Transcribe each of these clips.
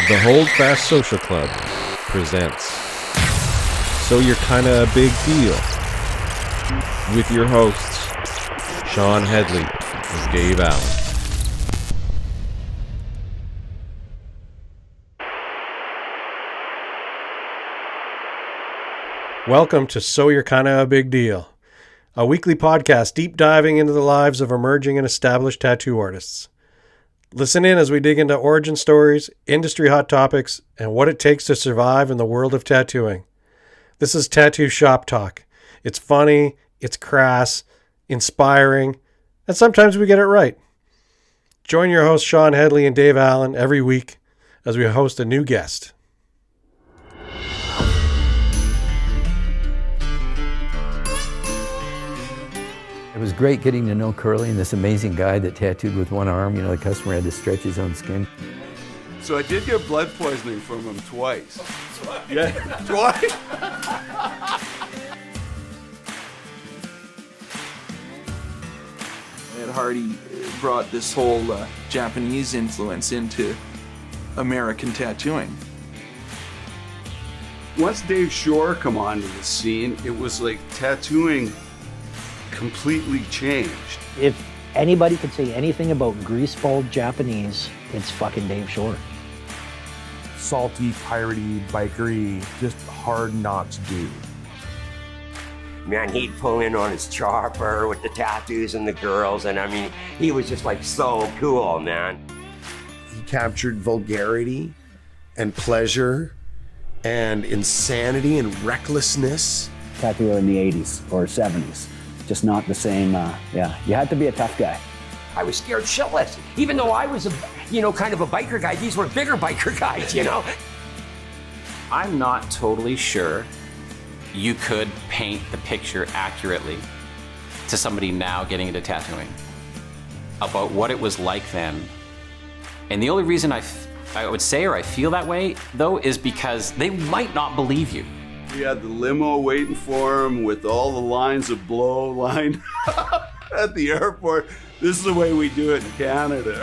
The Hold Fast Social Club presents So You're Kinda a Big Deal with your hosts, Sean Headley and Dave Allen. Welcome to So You're Kinda a Big Deal, a weekly podcast deep diving into the lives of emerging and established tattoo artists. Listen in as we dig into origin stories, industry hot topics, and what it takes to survive in the world of tattooing. This is Tattoo Shop Talk. It's funny, it's crass, inspiring, and sometimes we get it right. Join your hosts Sean Headley and Dave Allen every week as we host a new guest. It was great getting to know Curly and this amazing guy that tattooed with one arm. You know, the customer had to stretch his own skin. So I did get blood poisoning from him twice. Yeah, twice. Ed Hardy brought this whole Japanese influence into American tattooing. Once Dave Shore come onto the scene, it was like tattooing completely changed. If anybody could say anything about greaseball Japanese, it's fucking Dave Shore. Salty, piratey, bikery, just hard not to do. Man, he'd pull in on his chopper with the tattoos and the girls, and I mean, he was just like so cool, man. He captured vulgarity and pleasure and insanity and recklessness. Tattooer in the 80s or 70s. Just not the same, you had to be a tough guy. I was scared shitless. Even though I was kind of a biker guy, these were bigger biker guys, you know? I'm not totally sure you could paint the picture accurately to somebody now getting into tattooing about what it was like then. And the only reason I would say or I feel that way, though, is because they might not believe you. We had the limo waiting for him with all the lines of blow lined up at the airport. This is the way we do it in Canada.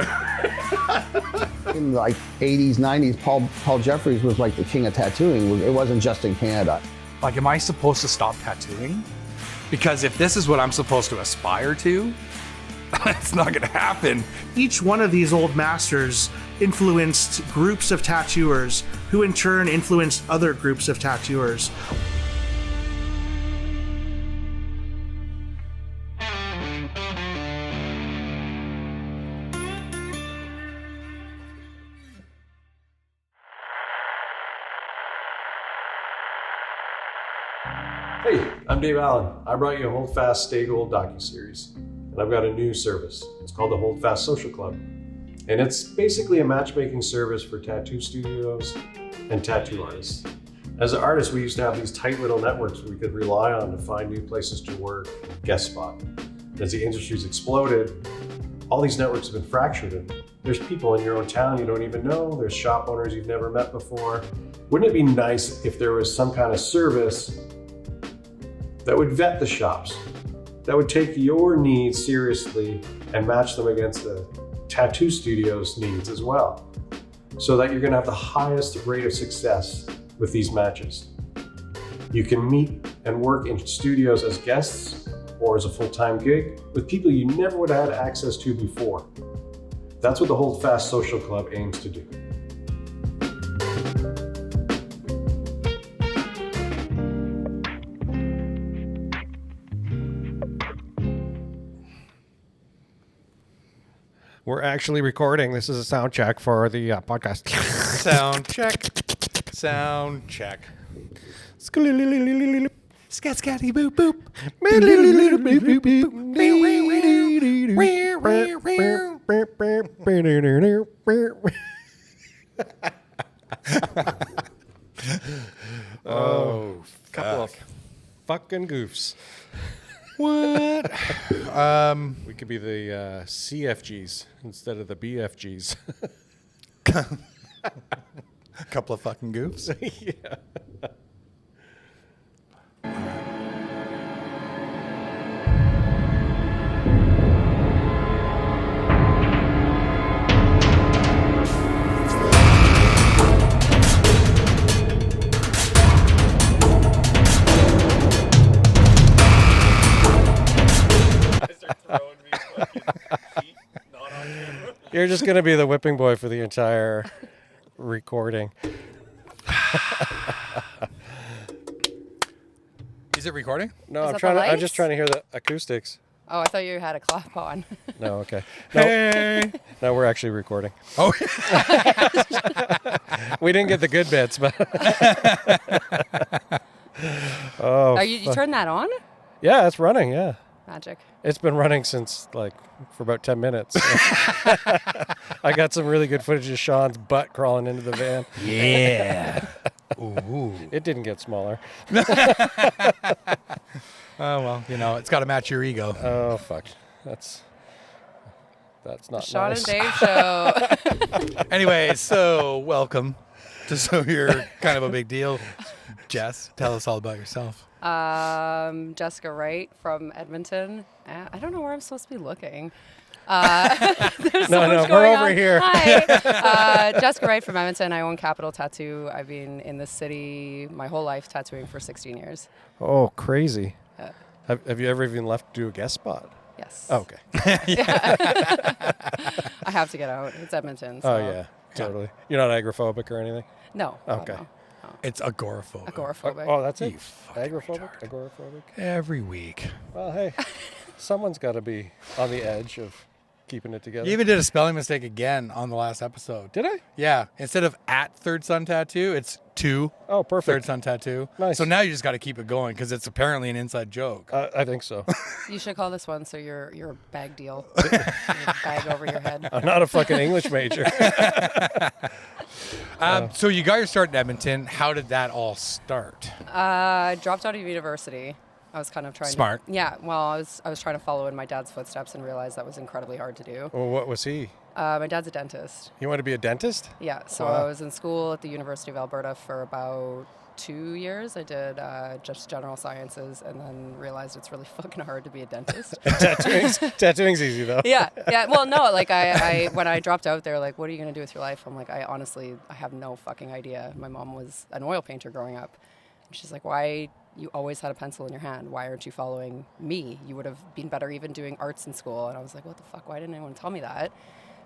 In the 80s, 90s, Paul Jeffries was like the king of tattooing. It wasn't just in Canada. Like, am I supposed to stop tattooing? Because if this is what I'm supposed to aspire to, it's not gonna happen. Each one of these old masters influenced groups of tattooers who in turn influenced other groups of tattooers. Hey, I'm Dave Allen. I brought you a Hold Fast, Stay Gold docuseries, and I've got a new service. It's called the Hold Fast Social Club, and it's basically a matchmaking service for tattoo studios and tattoo artists. As an artist, we used to have these tight little networks we could rely on to find new places to work, guest spot. As the industry's exploded, all these networks have been fractured, and there's people in your own town you don't even know, there's shop owners you've never met before. Wouldn't it be nice if there was some kind of service that would vet the shops, that would take your needs seriously and match them against the tattoo studio's needs as well, so that you're gonna have the highest rate of success with these matches. You can meet and work in studios as guests or as a full-time gig with people you never would have had access to before. That's what the Hold Fast Social Club aims to do. We're actually recording. This is a sound check for the podcast. Sound check. Sound check. Scat scatty boop boop. Oh, couple of fucking goofs. What? We could be the CFGs instead of the BFGs. A couple of fucking goofs. Yeah. You're just going to be the whipping boy for the entire recording. Is it recording? No, Is I'm that the I'm just lights? trying to hear the acoustics. Oh, I thought you had a clap on. No, okay. No, Hey. no, we're actually recording. Oh. We didn't get the good bits, but. Oh. You turned that on? Yeah, it's running. Yeah. Magic. It's been running since for about 10 minutes. I got some really good footage of Sean's butt crawling into the van. Yeah. Ooh. It didn't get smaller. Oh, well, it's got to match your ego. Oh, fuck. That's not Sean nice. and Dave show. Anyway, so welcome to So You're Kind of a Big Deal. Jess, tell us all about yourself. Jessica Wright from Edmonton. I don't know where I'm supposed to be looking. No, much we're going over on. here. Hi. Jessica Wright from Edmonton. I own Capital Tattoo. I've been in the city my whole life tattooing for 16 years. Oh, crazy. Yeah. Have you ever even left to do a guest spot? Yes. Oh, okay. I have to get out. It's Edmonton. So. Oh, yeah. Totally. You're not agoraphobic or anything? No. Okay. No. It's agoraphobic. Agoraphobic. Oh, that's it? You fucking Agoraphobic? retard. Agoraphobic? Every week. Well, hey, someone's got to be on the edge of keeping it together. You even did a spelling mistake again on the last episode. Did I? Yeah. Instead of at Third Son Tattoo, it's to Oh, perfect. Third Son Tattoo. Nice. So now you just got to keep it going because it's apparently an inside joke. I think so. You should call this one so your bag deal. Your bag over your head. I'm not a fucking English major. So you got your start in Edmonton. How did that all start? I dropped out of university. I was kind of trying Smart. Yeah, well, I was trying to follow in my dad's footsteps and realized that was incredibly hard to do. Well, what was he? My dad's a dentist. You want to be a dentist? Yeah, so Wow. I was in school at the University of Alberta for about 2 years. I did just general sciences and then realized it's really fucking hard to be a dentist. Tattooing's easy, though. Yeah. Well, no, like I when I dropped out, they're like, what are you going to do with your life? I'm like, I have no fucking idea. My mom was an oil painter growing up. And she's like, why? You always had a pencil in your hand. Why aren't you following me? You would have been better even doing arts in school. And I was like, what the fuck? Why didn't anyone tell me that?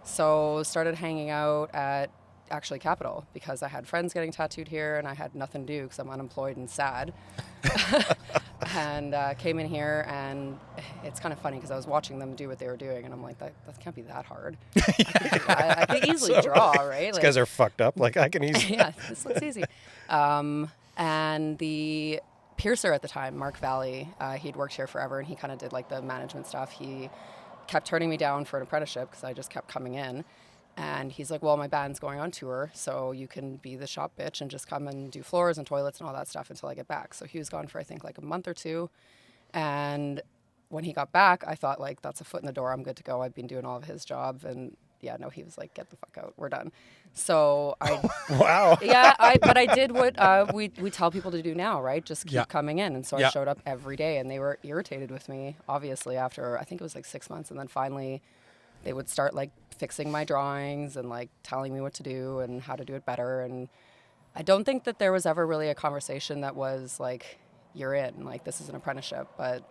So started hanging out at actually Capital because I had friends getting tattooed here and I had nothing to do because I'm unemployed and sad. And came in here and it's kind of funny because I was watching them do what they were doing and I'm like, that can't be that hard. I can easily draw, right? These guys are fucked up. Like, I can easily... Yeah, this looks easy. And the piercer at the time, Mark Valley, he'd worked here forever and he kind of did like the management stuff. He kept turning me down for an apprenticeship because I just kept coming in. And he's like, well, my band's going on tour, so you can be the shop bitch and just come and do floors and toilets and all that stuff until I get back. So he was gone for, I think, like a month or two. And when he got back, I thought, like, that's a foot in the door. I'm good to go. I've been doing all of his job. And, yeah, no, he was like, get the fuck out. We're done. So I... Wow. Yeah, but I did what we tell people to do now, right? Just keep coming in. And so I showed up every day. And they were irritated with me, obviously, after, I think it was like 6 months. And then finally... they would start like fixing my drawings and like telling me what to do and how to do it better. And I don't think that there was ever really a conversation that was like, you're in, like this is an apprenticeship. But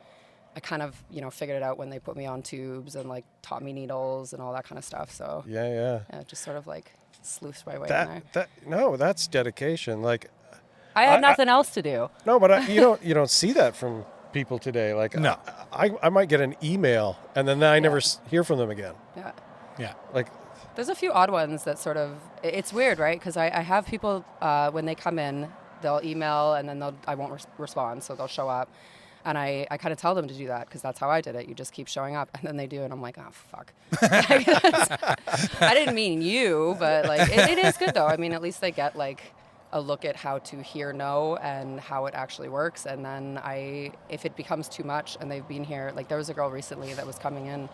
I kind of, figured it out when they put me on tubes and like taught me needles and all that kind of stuff. So Yeah, just sort of like sleuthed my way in there. That's dedication. Like, I had nothing else to do. No, but you don't see that from people today. Like, no. I might get an email and then I never hear from them again. Yeah. Like, there's a few odd ones that sort of, it's weird, right? Because I have people, when they come in, they'll email and then I won't respond. So they'll show up and I kind of tell them to do that because that's how I did it. You just keep showing up and then they do. And I'm like, oh, fuck. I didn't mean you, but like, it is good though. I mean, at least they get like a look at how to hear no and how it actually works. And then if it becomes too much and they've been here, like there was a girl recently that was coming in,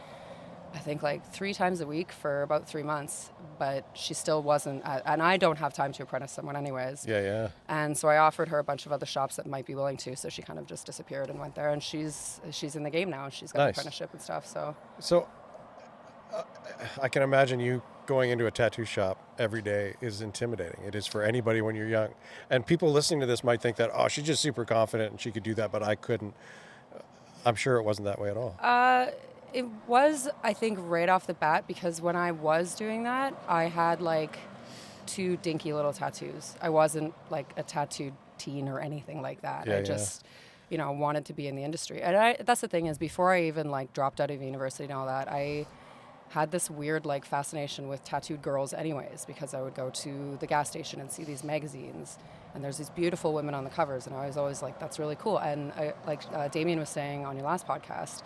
I think like 3 times a week for about 3 months, but she still wasn't, and I don't have time to apprentice someone anyways. Yeah. And so I offered her a bunch of other shops that might be willing to, so she kind of just disappeared and went there, and she's in the game now. She's got an apprenticeship and stuff, So I can imagine you going into a tattoo shop every day is intimidating. It is for anybody when you're young. And people listening to this might think that, oh, she's just super confident and she could do that, but I couldn't. I'm sure it wasn't that way at all. It was, I think, right off the bat, because when I was doing that, I had like 2 dinky little tattoos. I wasn't like a tattooed teen or anything like that. I just, you know, wanted to be in the industry. And that's the thing is, before I even like dropped out of university and all that, I had this weird like fascination with tattooed girls anyways, because I would go to the gas station and see these magazines and there's these beautiful women on the covers, and I was always like, that's really cool. And I, like Damien was saying on your last podcast,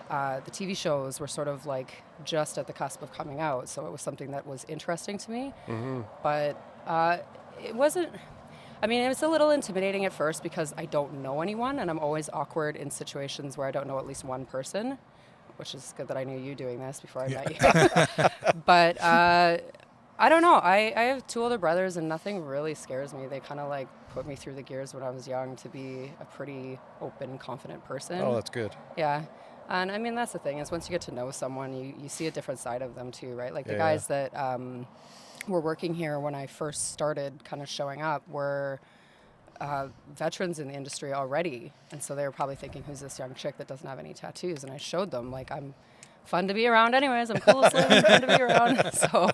the TV shows were sort of like just at the cusp of coming out, so it was something that was interesting to me. But it wasn't, I mean, it was a little intimidating at first because I don't know anyone, and I'm always awkward in situations where I don't know at least one person, which is good that I knew you doing this before I met you. But I don't know. I have 2 older brothers, and nothing really scares me. They kind of like put me through the gears when I was young to be a pretty open, confident person. Oh, that's good. Yeah. And I mean, that's the thing is, once you get to know someone, you see a different side of them too, right? Like the guys that were working here when I first started kind of showing up were veterans in the industry already. And so they were probably thinking, who's this young chick that doesn't have any tattoos? And I showed them, like, I'm fun to be around anyways. I'm cool as living, fun to be around. So,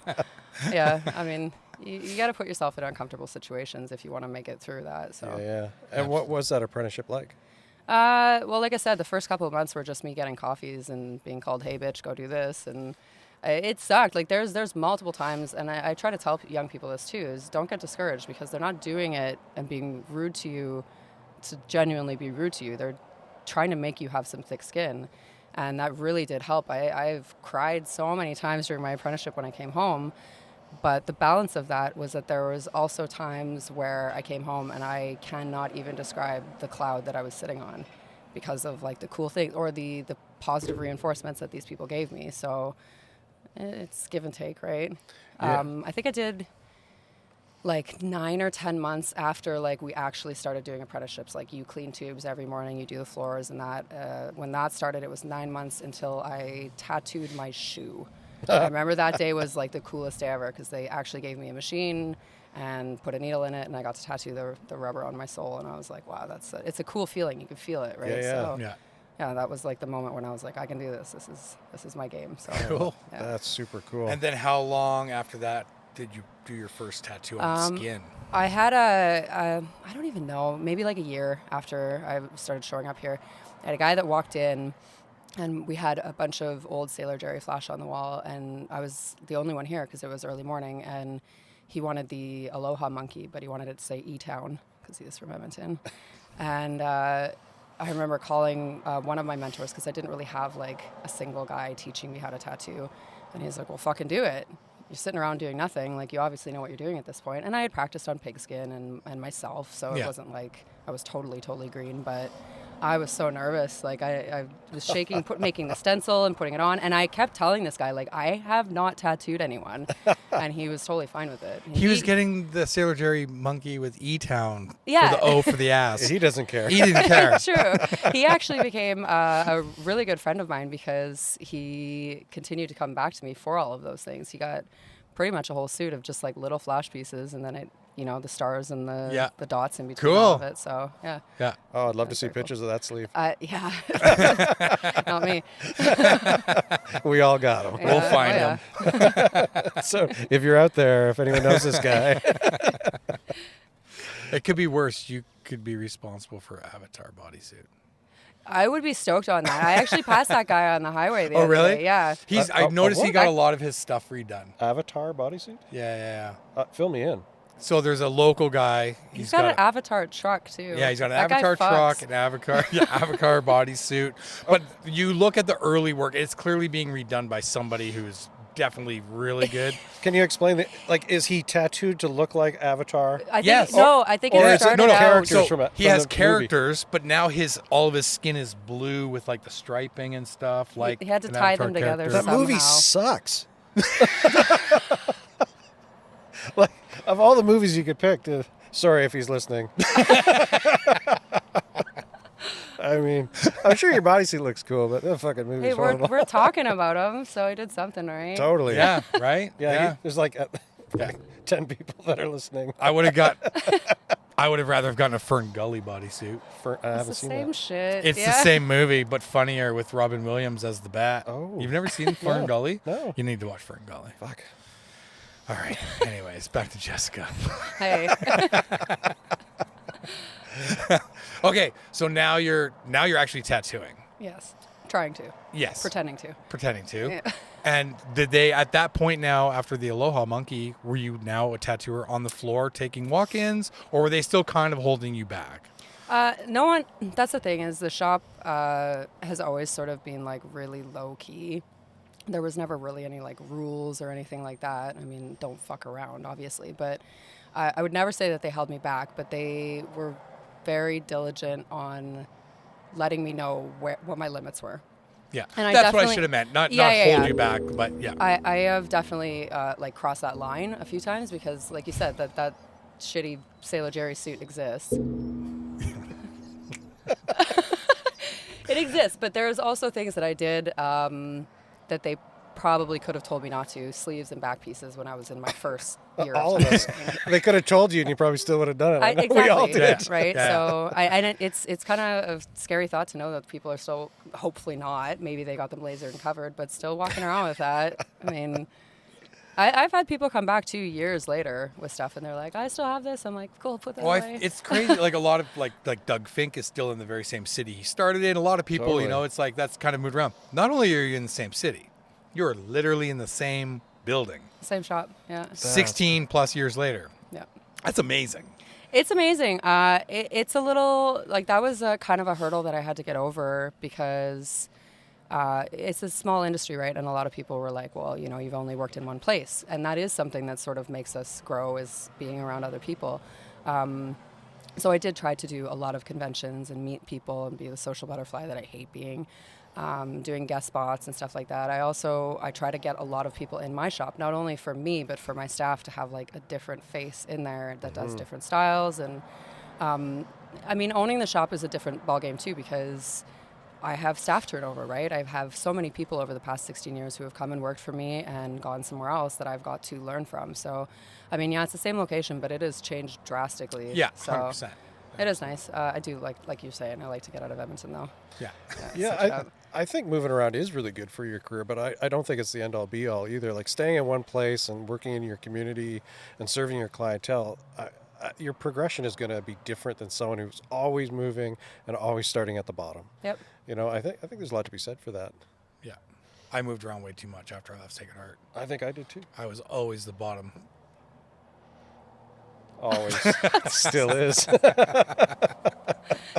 yeah, I mean, you got to put yourself in uncomfortable situations if you want to make it through that. So And what was that apprenticeship like? Well, like I said, the first couple of months were just me getting coffees and being called, hey, bitch, go do this. And it sucked. Like, there's multiple times, and I try to tell young people this too, is don't get discouraged, because they're not doing it and being rude to you to genuinely be rude to you. They're trying to make you have some thick skin. And that really did help. I've cried so many times during my apprenticeship when I came home. But the balance of that was that there was also times where I came home and I cannot even describe the cloud that I was sitting on because of like the cool things or the positive reinforcements that these people gave me. So it's give and take, right? Yeah. I think I did like 9 or 10 months after like we actually started doing apprenticeships. Like you clean tubes every morning, you do the floors and that. When that started, it was 9 months until I tattooed my shoe. I remember that day was like the coolest day ever because they actually gave me a machine and put a needle in it, and I got to tattoo the rubber on my sole, and I was like, wow, it's a cool feeling. You can feel it, right? Yeah, that was like the moment when I was like, I can do this. This is my game. So Cool. Yeah. That's super cool. And then how long after that did you do your first tattoo on the skin? I had I don't even know, maybe like a year after I started showing up here. I had a guy that walked in, and we had a bunch of old Sailor Jerry flash on the wall, and I was the only one here because it was early morning, and he wanted the Aloha monkey, but he wanted it to say E-Town because he was from Edmonton. And I remember calling one of my mentors because I didn't really have like a single guy teaching me how to tattoo. And he's like, well, fucking do it. You're sitting around doing nothing. Like, you obviously know what you're doing at this point. And I had practiced on pigskin and myself, so it wasn't like I was totally green, but I was so nervous. Like, I was shaking, making the stencil and putting it on. And I kept telling this guy, like, I have not tattooed anyone. And he was totally fine with it. He was getting the Sailor Jerry monkey with E-Town for Yeah. the O for the ass. He doesn't care. He didn't care. True. He actually became a really good friend of mine because he continued to come back to me for all of those things. He got pretty much a whole suit of just like little flash pieces, and then the stars and the dots in between all of it. So yeah. Oh, I'd love to see pictures of that sleeve. Yeah. Not me. We all got them. Yeah. We'll find him. So if you're out there, if anyone knows this guy. It could be worse. You could be responsible for Avatar bodysuit. I would be stoked on that. I actually passed that guy on the highway the other really? day. Yeah. I noticed he got a lot of his stuff redone. Avatar bodysuit? Yeah. Fill me in. So there's a local guy. He's got an Avatar truck too. Yeah, he's got an That guy Avatar truck, fucks. an Avatar bodysuit. But you look at the early work; it's clearly being redone by somebody who's definitely really good. Can you explain is he tattooed to look like Avatar? I think Yes. I think it started out. Characters So from he has the movie. characters, but now all of his skin is blue with like the striping and stuff. Like He had to an tie Avatar them together character. That movie somehow. sucks. Like, of all the movies you could pick, sorry if he's listening. I mean, I'm sure your bodysuit looks cool, but that fucking movie's Hey, horrible. we're talking about him, so he did something right. Totally. Yeah, right? Yeah. There's like 10 people that are listening. I would have got I would have rather have gotten a Fern Gully bodysuit. I haven't It's the seen same that. shit. It's the same movie, but funnier with Robin Williams as the Bat. Oh. You've never seen Fern Gully? No. You need to watch Fern Gully. Fuck. All right. Anyways, back to Jessica. Hey. Okay, so now you're actually tattooing. Yes. Trying to. Yes. Pretending to. Pretending to. Yeah. And did they, at that point now, after the Aloha Monkey, were you now a tattooer on the floor taking walk-ins, or were they still kind of holding you back? No one, that's the thing, is the shop has always sort of been like really low key. There was never really any like rules or anything like that. I mean, don't fuck around, obviously, but I would never say that they held me back, but they were very diligent on letting me know what my limits were. Yeah, and that's what I should have meant. Not hold you back, but yeah. I have definitely like crossed that line a few times because, like you said, that shitty Sailor Jerry suit exists. It exists, but there's also things that I did that they probably could have told me not to. Sleeves and back pieces when I was in my first year. All of us. They could have told you, and you probably still would have done it. Exactly. We all did. Right. Yeah. So and it's kind of a scary thought to know that people are still, hopefully not. Maybe they got them lasered and covered, but still walking around with that. I mean, I've had people come back 2 years later with stuff, and they're like, "I still have this." I'm like, "Cool, put that away." It's crazy. Like a lot of like Doug Fink is still in the very same city he started in. A lot of people, you know, it's like that's kind of moved around. Not only are you in the same city, you're literally in the same building. Same shop. Yeah. 16 plus years later. Yeah. That's amazing. It's amazing. It's a little like that was a kind of a hurdle that I had to get over because it's a small industry, right? And a lot of people were like, well, you know, you've only worked in one place. And that is something that sort of makes us grow, is being around other people. So I did try to do a lot of conventions and meet people and be the social butterfly that I hate being, doing guest spots and stuff like that. I try to get a lot of people in my shop, not only for me, but for my staff to have like a different face in there that does different styles. And I mean, owning the shop is a different ballgame too, because I have staff turnover, right? I have so many people over the past 16 years who have come and worked for me and gone somewhere else that I've got to learn from. So, I mean, yeah, it's the same location, but it has changed drastically. Yeah, so 100%. It is nice. I do like you're saying, I like to get out of Edmonton though. Yeah. Yeah, I think moving around is really good for your career, but I don't think it's the end all be all either. Like staying in one place and working in your community and serving your clientele, your progression is going to be different than someone who's always moving and always starting at the bottom. Yep. You know, I think there's a lot to be said for that. Yeah. I moved around way too much after I left Sacred Heart. I think I did too. I was always the bottom. Always. Still is.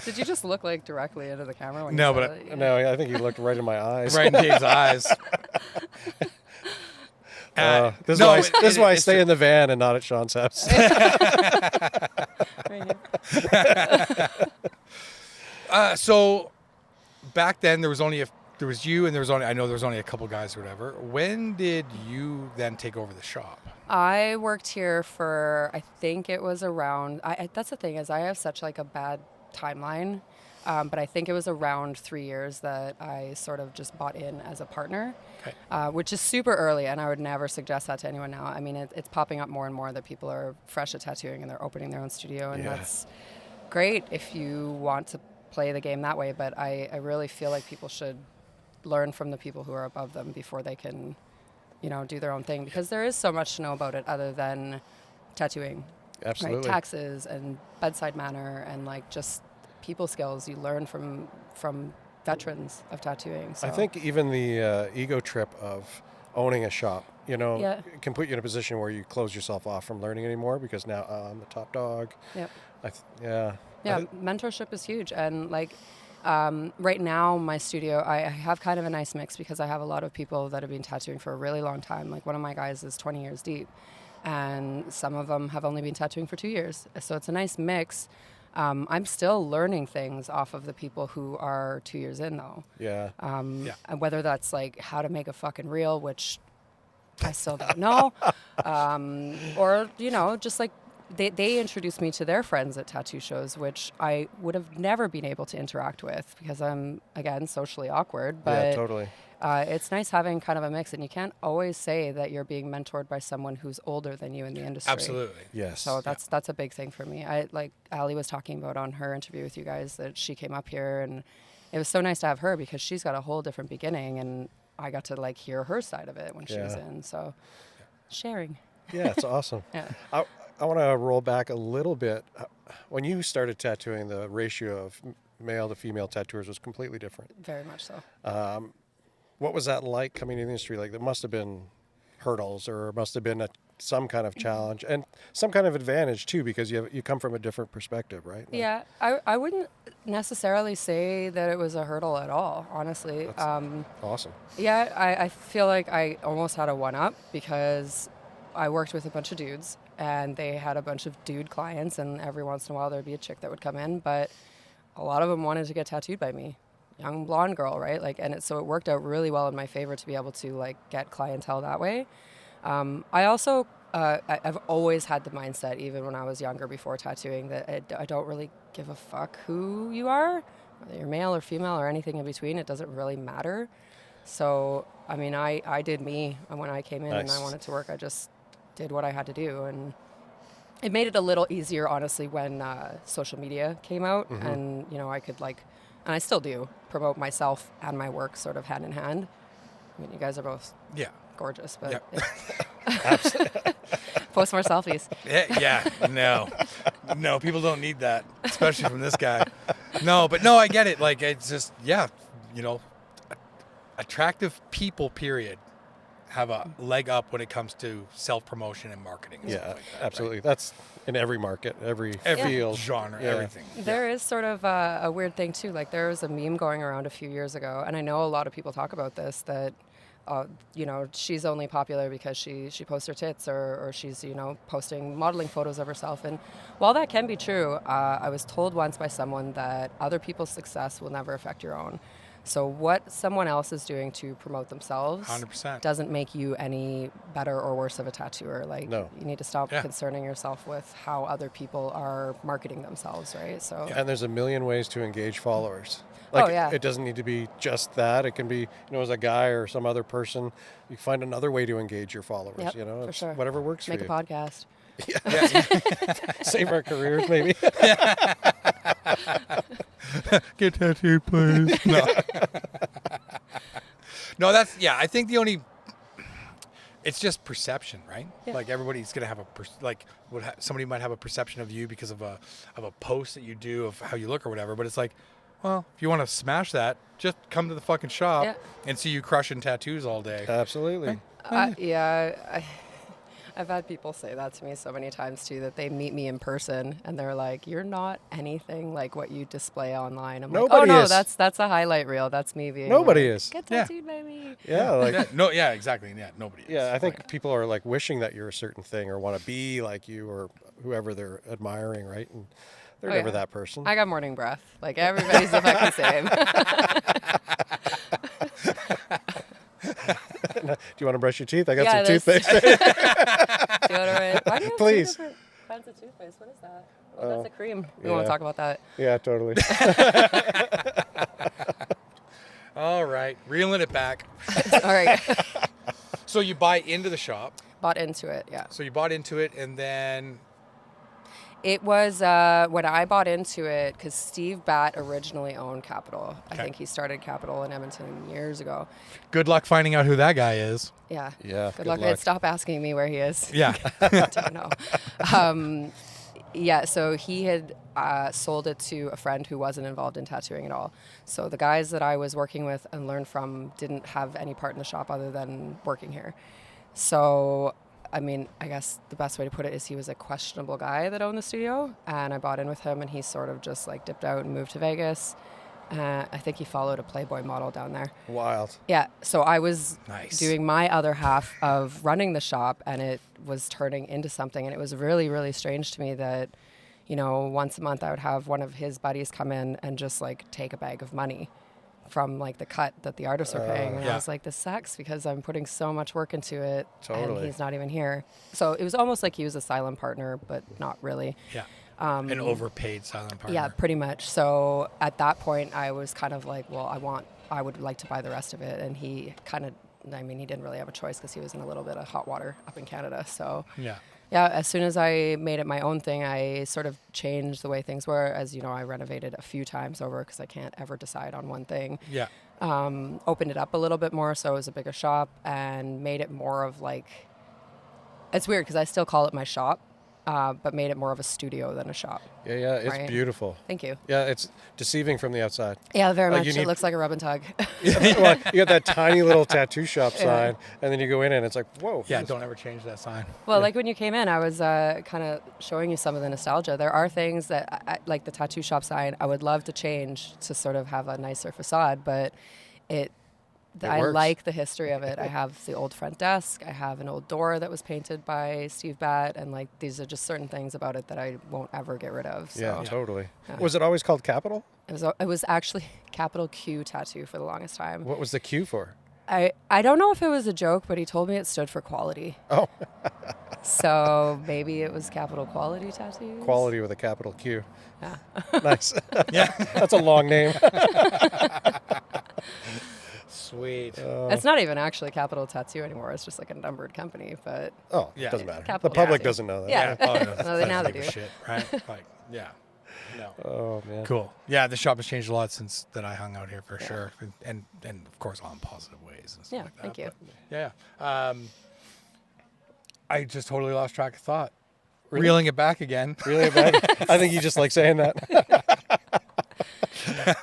Did you just look like directly into the camera? When No, you but said it? No, I think he looked right in my eyes. Right in Dave's eyes. This is why I stay in the van and not at Sean's house. So back then there was you and there was only a couple guys or whatever. When did you then take over the shop? I worked here for, I think it was around, that's the thing is I have such like a bad timeline, but I think it was around 3 years that I sort of just bought in as a partner, which is super early, and I would never suggest that to anyone now. I mean, it's popping up more and more that people are fresh at tattooing and they're opening their own studio, and that's great if you want to play the game that way, but I really feel like people should learn from the people who are above them before they can, you know, do their own thing, because there is so much to know about it other than tattooing. Absolutely. Right? Taxes and bedside manner and like just people skills you learn from veterans of tattooing. So. I think even the ego trip of owning a shop, you know, can put you in a position where you close yourself off from learning anymore because now I'm the top dog. Yep. Yeah, mentorship is huge. And like right now, my studio, I have kind of a nice mix because I have a lot of people that have been tattooing for a really long time. Like one of my guys is 20 years deep, and some of them have only been tattooing for 2 years. So it's a nice mix. I'm still learning things off of the people who are 2 years in, though. Yeah. And whether that's like how to make a fucking reel, which I still don't know, or, you know, just like they introduced me to their friends at tattoo shows, which I would have never been able to interact with because I'm, again, socially awkward. But yeah, totally. it's nice having kind of a mix, and you can't always say that you're being mentored by someone who's older than you in the industry. Absolutely. Yes. So that's a big thing for me. Like Ali was talking about on her interview with you guys, that she came up here, and it was so nice to have her because she's got a whole different beginning, and I got to like hear her side of it when she was in. So sharing. Yeah, it's awesome. Yeah. I want to roll back a little bit. When you started tattooing, the ratio of male to female tattooers was completely different. Very much so. What was that like coming into the industry? Like, there must have been hurdles, or must have been some kind of challenge and some kind of advantage too, because you come from a different perspective, right? Like, yeah, I wouldn't necessarily say that it was a hurdle at all, honestly. Awesome. Yeah, I feel like I almost had a one-up because I worked with a bunch of dudes, and they had a bunch of dude clients, and every once in a while there'd be a chick that would come in, but a lot of them wanted to get tattooed by me. Young blonde girl, right? Like, and so it worked out really well in my favor to be able to like get clientele that way. I also, I've always had the mindset, even when I was younger before tattooing, that I don't really give a fuck who you are, whether you're male or female or anything in between. It doesn't really matter. So, I mean, I did me when I came in. Nice. And I wanted to work. I just did what I had to do, and it made it a little easier, honestly, when social media came out, and you know, I could like, and I still do, promote myself and my work sort of hand in hand. I mean, you guys are both gorgeous, but post more selfies. No, people don't need that, especially from this guy. No, I get it. Like, it's just, you know, attractive people, period, have a leg up when it comes to self-promotion and marketing. And stuff like that, absolutely. Right? That's in every market, every field, genre, everything. There is sort of a weird thing too. Like, there was a meme going around a few years ago, and I know a lot of people talk about this, that you know, she's only popular because she posts her tits, or she's, you know, posting modeling photos of herself. And while that can be true, I was told once by someone that other people's success will never affect your own. So what someone else is doing to promote themselves 100%. doesn't make you any better or worse of a tattooer. Like, you need to stop concerning yourself with how other people are marketing themselves, right? So and there's a million ways to engage followers. Like, it doesn't need to be just that. It can be, you know, as a guy or some other person, you find another way to engage your followers. You know, for sure. Whatever works Make for you. Make a podcast. Save our careers, maybe. Get tattooed, please. No, that's, I think the only, it's just perception, right? Yeah. Like, everybody's going to have somebody might have a perception of you because of a post that you do of how you look or whatever, but it's like, well, if you want to smash that, just come to the fucking shop and see you crushing tattoos all day. Absolutely. I've had people say that to me so many times too, that they meet me in person and they're like, "You're not anything like what you display online." I'm like, "Oh no, that's a highlight reel. That's me being nobody like, is get tattooed by me." Yeah, like exactly. Yeah, nobody is. Yeah, I think people are like wishing that you're a certain thing or want to be like you or whoever they're admiring, right? And they're never that person. I got morning breath. Like, everybody's the fucking same. Do you want to brush your teeth? I got some toothpaste. Deodorant. Why do you have Please. two different kinds of toothpaste? What is that? Oh, that's a cream. We won't talk about that. Yeah, totally. All right, reeling it back. All right. So you buy into the shop. Bought into it, yeah. So you bought into it, and then... It was when I bought into it, because Steve Batt originally owned Capital. I think he started Capital in Edmonton years ago. Good luck finding out who that guy is. Yeah. Yeah. Good luck. Stop asking me where he is. Yeah. I don't know. So he had sold it to a friend who wasn't involved in tattooing at all. So the guys that I was working with and learned from didn't have any part in the shop other than working here. So... I mean, I guess the best way to put it is he was a questionable guy that owned the studio, and I bought in with him, and he sort of just like dipped out and moved to Vegas. I think he followed a Playboy model down there. Wild. Yeah, so I was doing my other half of running the shop, and it was turning into something, and it was really, really strange to me that, you know, once a month I would have one of his buddies come in and just like take a bag of money from like the cut that the artists are paying. And I was like, this sucks because I'm putting so much work into it and he's not even here. So it was almost like he was a silent partner, but not really. Yeah. An overpaid silent partner. Yeah, pretty much. So at that point I was kind of like, well, I want I would like to buy the rest of it. And he he didn't really have a choice because he was in a little bit of hot water up in Canada. So yeah, as soon as I made it my own thing, I sort of changed the way things were. As you know, I renovated a few times over because I can't ever decide on one thing. Yeah. Opened it up a little bit more so it was a bigger shop and made it more of like, it's weird because I still call it my shop, but made it more of a studio than a shop. Yeah, it's right? beautiful. Thank you. Yeah, it's deceiving from the outside. Yeah, very much. It looks like a rub and tug. Well, you got that tiny little tattoo shop sign, and then you go in and it's like, whoa. Yeah, don't ever change that sign. Well, like when you came in, I was kind of showing you some of the nostalgia. There are things that, like the tattoo shop sign, I would love to change to sort of have a nicer facade, but I like the history of it. I have the old front desk. I have an old door that was painted by Steve Batt, and like these are just certain things about it that I won't ever get rid of. So. Yeah, totally. Yeah. Was it always called Capital? It was actually Capital Q Tattoo for the longest time. What was the Q for? I don't know if it was a joke, but he told me it stood for quality. Oh. So maybe it was Capital Quality Tattoos. Quality with a capital Q. Yeah. Nice. Yeah. That's a long name. Sweet. It's not even actually Capital Tattoo anymore. It's just like a numbered company, but it doesn't matter. Capital The public Tattoo. doesn't know that. Yeah. No, now they do. Shit, right? Like, yeah. No. Oh man. Cool. Yeah, the shop has changed a lot since that I hung out here for sure, and of course all in positive ways and stuff like that. Thank you. Yeah. I just totally lost track of thought. Really? Reeling it back again. Reeling it back. I think you just like saying that.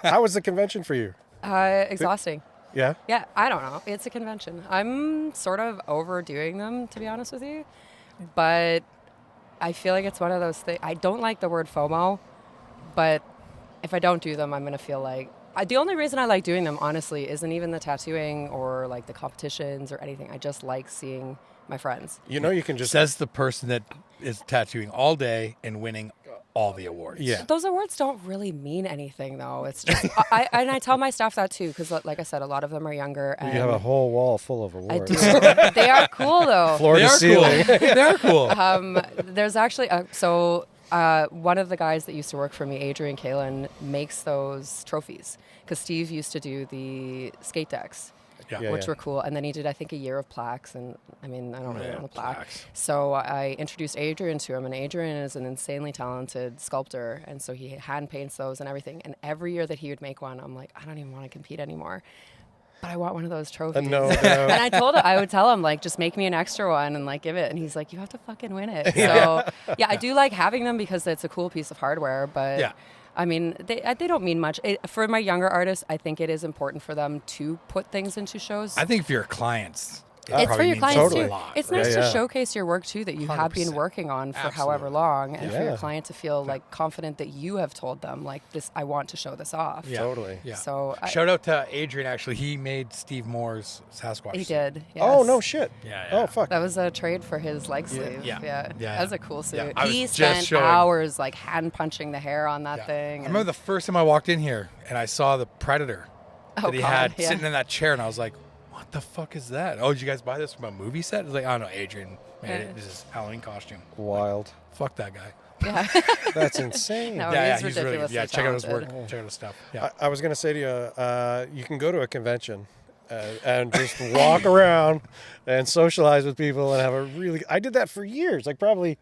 How was the convention for you? Exhausting. Yeah? Yeah, I don't know. It's a convention. I'm sort of overdoing them, to be honest with you. But I feel like it's one of those things. I don't like the word FOMO, but if I don't do them, I'm going to feel like... the only reason I like doing them, honestly, isn't even the tattooing or like the competitions or anything. I just like seeing my friends. You know, you can just... Says the person that is tattooing all day and winning all the awards. Yeah. Those awards don't really mean anything, though. It's just... I tell my staff that, too, because, like I said, a lot of them are younger. And you have a whole wall full of awards. I do. They are cool, though. Floor to ceiling. Cool. They're cool. There's actually... one of the guys that used to work for me, Adrian Kalin, makes those trophies because Steve used to do the skate decks, which were cool. And then he did, I think, a year of plaques. And I mean, I don't really know the plaque. So I introduced Adrian to him, and Adrian is an insanely talented sculptor. And so he hand paints those and everything. And every year that he would make one, I'm like, I don't even want to compete anymore. But I want one of those trophies. No. And I would tell him, like, just make me an extra one and, like, give it. And he's like, you have to fucking win it. So, yeah, I do like having them because it's a cool piece of hardware. But, I mean, they don't mean much. For my younger artists, I think it is important for them to put things into shows. I think for your clients... It's for your clients too. Lot, it's nice to showcase your work too that you have been working on for however long, and for your client to feel like confident that you have told them like this. I want to show this off. Yeah. Totally. Yeah. So shout out to Adrian. Actually, he made Steve Moore's Sasquatch. He did. Yes. Oh no shit. Yeah. Oh fuck. That was a trade for his leg sleeve. Yeah. That was a cool suit. Yeah. He spent hours like hand punching the hair on that thing. I remember the first time I walked in here and I saw the Predator that he had sitting in that chair, and I was like, what the fuck is that? Oh, did you guys buy this from a movie set? It was like, oh no, Adrian made it. This is Halloween costume. Wild. Fuck that guy. Yeah. That's insane. No, he's really good. Yeah, check out his work. Check out his stuff. Yeah. I was going to say to you, you can go to a convention and just walk around and socialize with people and have a really... I did that for years. I probably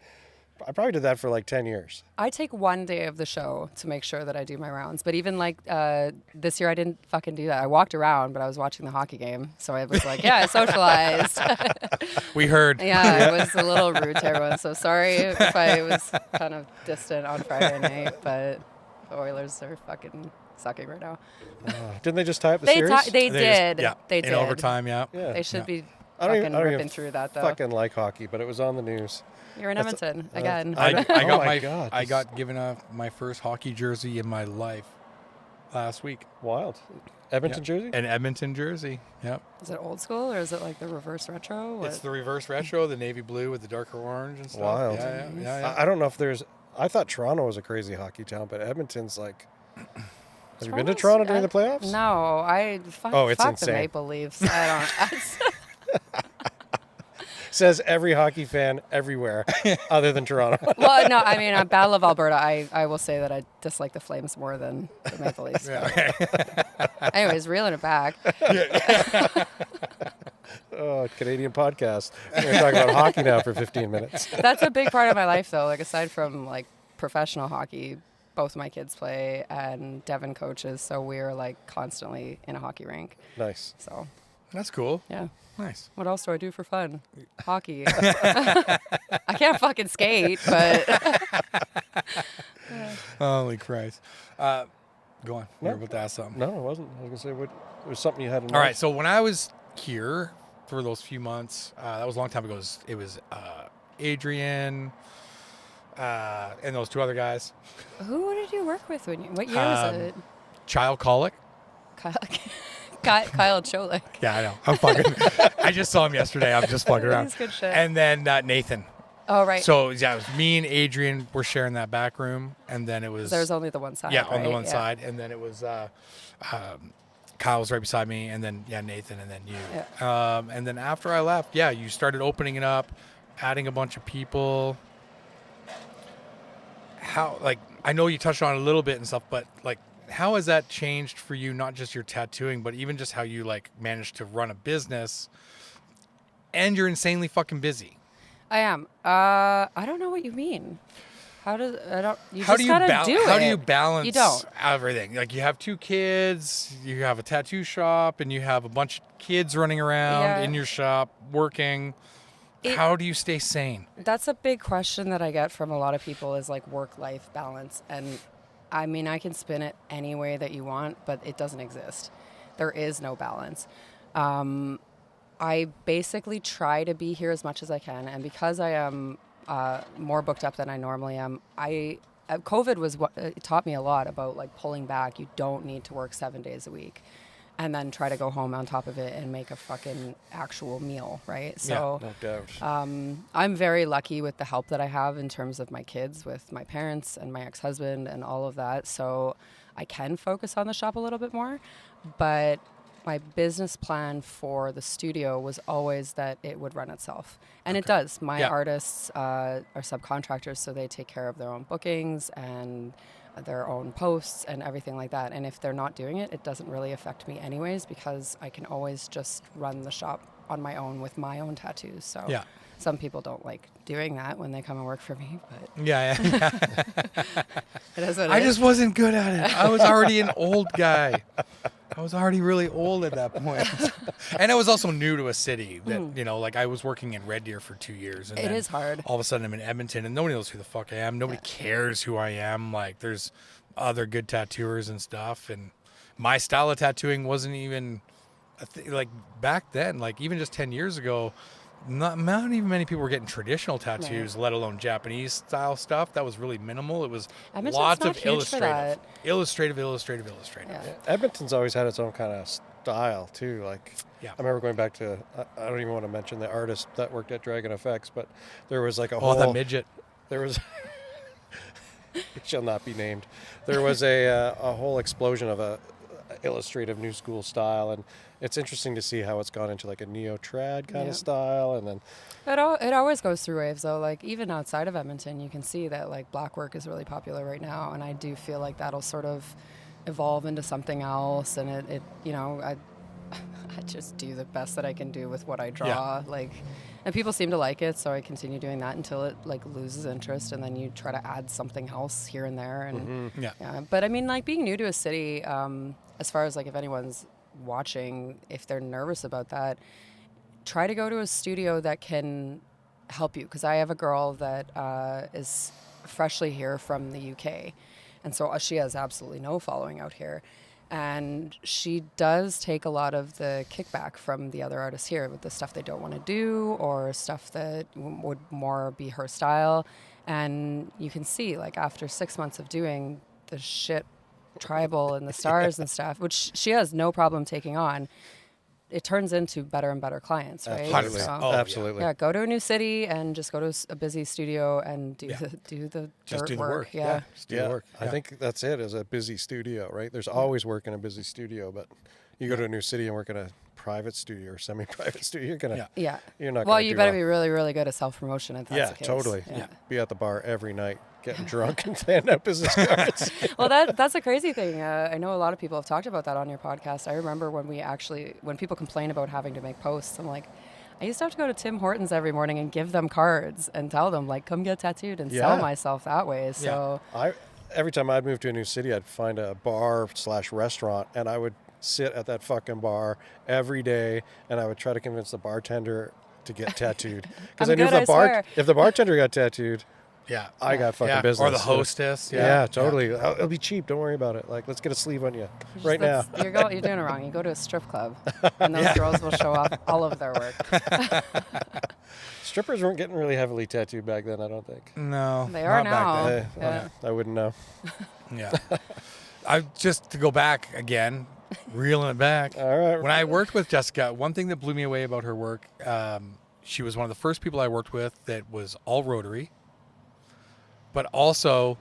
did that for like 10 years. I take one day of the show to make sure that I do my rounds. But even like this year, I didn't fucking do that. I walked around, but I was watching the hockey game. So I was like, I socialized. We heard. Yeah, it was a little rude to everyone. So sorry if I was kind of distant on Friday night, but the Oilers are fucking sucking right now. Didn't they just tie up the series? They did. They did. In overtime, They should be I fucking don't ripping even through that, though. fucking like hockey, but it was on the news. You're in Edmonton again. I got God. I got given my first hockey jersey in my life last week. Wild. Edmonton jersey? An Edmonton jersey. Yep. Is it old school or is it like the reverse retro? What? It's the reverse retro, the navy blue with the darker orange and stuff. Wild. Yeah. I don't know if there's... I thought Toronto was a crazy hockey town, but Edmonton's like... Have you been to Toronto during the playoffs? No, It's fuck insane. the Maple Leafs. I don't... Says every hockey fan everywhere, other than Toronto. Well, no, I mean, Battle of Alberta, I will say that I dislike the Flames more than the Maple Leafs. Anyways, reeling it back. Oh, Canadian podcast. We're going to talk about hockey now for 15 minutes. That's a big part of my life, though. Like, aside from, like, professional hockey, both my kids play, and Devin coaches, so we're, like, constantly in a hockey rink. Nice. So. That's cool. Yeah. Nice. What else do I do for fun? Hockey. I can't fucking skate, but... Holy Christ. Go on. You were about to ask something. No, it wasn't. I was going to say, it was something you had in mind. All right, so when I was here for those few months, that was a long time ago. It was Adrian and those two other guys. Who did you work with when you? What year was it? Child Colic. Kyle Cholik. Yeah, I know. I'm fucking. I just saw him yesterday. I'm just fucking around. He's good shit. And then Nathan. Oh, right. So yeah, it was me and Adrian were sharing that back room, and then it was. There was only the one side. Yeah, on the right? one side, and then it was. Kyle was right beside me, and then Nathan, and then you. Yeah. And then after I left, you started opening it up, adding a bunch of people. How, like, I know you touched on it a little bit and stuff, but like, how has that changed for you? Not just your tattooing, but even just how you like manage to run a business, and you're insanely fucking busy. I am. I don't know what you mean. How do you how just gotta do it? How do you balance You don't. everything? Like, you have 2 kids, you have a tattoo shop, and you have a bunch of kids running around in your shop working. How do you stay sane? That's a big question that I get from a lot of people, is like work-life balance. And I mean, I can spin it any way that you want, but it doesn't exist. There is no balance. I basically try to be here as much as I can, and because I am more booked up than I normally am, COVID was what it taught me a lot about, like, pulling back. You don't need to work 7 days a week and then try to go home on top of it and make a fucking actual meal, right? So no doubt. I'm very lucky with the help that I have in terms of my kids, with my parents and my ex-husband and all of that. So I can focus on the shop a little bit more, but my business plan for the studio was always that it would run itself. And it does. My artists are subcontractors, so they take care of their own bookings and their own posts and everything like that. And if they're not doing it, it doesn't really affect me anyways, because I can always just run the shop on my own with my own tattoos. So some people don't like doing that when they come and work for me, but it is what it I is. just wasn't good at it. I was already an old guy. I was already really old at that point. And I was also new to a city that, you know, like, I was working in Red Deer for 2 years. And it is hard. All of a sudden I'm in Edmonton and nobody knows who the fuck I am. Nobody cares who I am. Like, there's other good tattooers and stuff. And my style of tattooing wasn't even, like, back then, like, even just 10 years ago, not even many people were getting traditional tattoos, let alone Japanese style stuff. That was really minimal. It was lots of illustrative. Yeah. Edmonton's always had its own kind of style too. Like, I remember going back to, I don't even want to mention the artist that worked at Dragon Effects, but there was like a whole... that midget. There was... it shall not be named. There was a whole explosion of a illustrative new school style, and it's interesting to see how it's gone into like a neo-trad kind of style, and then it always goes through waves though. Like, even outside of Edmonton, you can see that like black work is really popular right now, and I do feel like that'll sort of evolve into something else. And it you know, I just do the best that I can do with what I draw, like, and people seem to like it, so I continue doing that until it like loses interest, and then you try to add something else here and there. And but I mean, like, being new to a city, as far as like, if anyone's watching, if they're nervous about that, try to go to a studio that can help you, because I have a girl that is freshly here from the UK, and so she has absolutely no following out here, and she does take a lot of the kickback from the other artists here with the stuff they don't want to do, or stuff that would more be her style. And you can see, like, after 6 months of doing the shit tribal and the stars and stuff, which she has no problem taking on, it turns into better and better clients, right? Absolutely. So, Absolutely. Yeah, go to a new city and just go to a busy studio and do the dirt work. I think that's it, is a busy studio, right? There's always work in a busy studio, but You go to a new city and work in a private studio or semi-private studio, you're gonna you're not. Well, gonna you do better be really, really good at self-promotion if that's the case. Totally. Yeah. Be at the bar every night, getting drunk and handing out business cards. Well, that's a crazy thing. I know a lot of people have talked about that on your podcast. I remember when people complain about having to make posts, I'm like, I used to have to go to Tim Hortons every morning and give them cards and tell them, like, come get tattooed and sell myself that way. So Every time I'd move to a new city, I'd find a bar/restaurant, and I would sit at that fucking bar every day, and I would try to convince the bartender to get tattooed. Because I knew if the bartender got tattooed, I got fucking business. Or the hostess. Yeah, totally. It'll be cheap. Don't worry about it. Like, let's get a sleeve on you right now. You're doing it wrong. You go to a strip club, and those girls will show off all of their work. Strippers weren't getting really heavily tattooed back then, I don't think. No. They are now. Back then. I wouldn't know. Yeah. Just to go back again, reeling it back. All right. When I worked with Jessica, one thing that blew me away about her work, she was one of the first people I worked with that was all rotary, but also...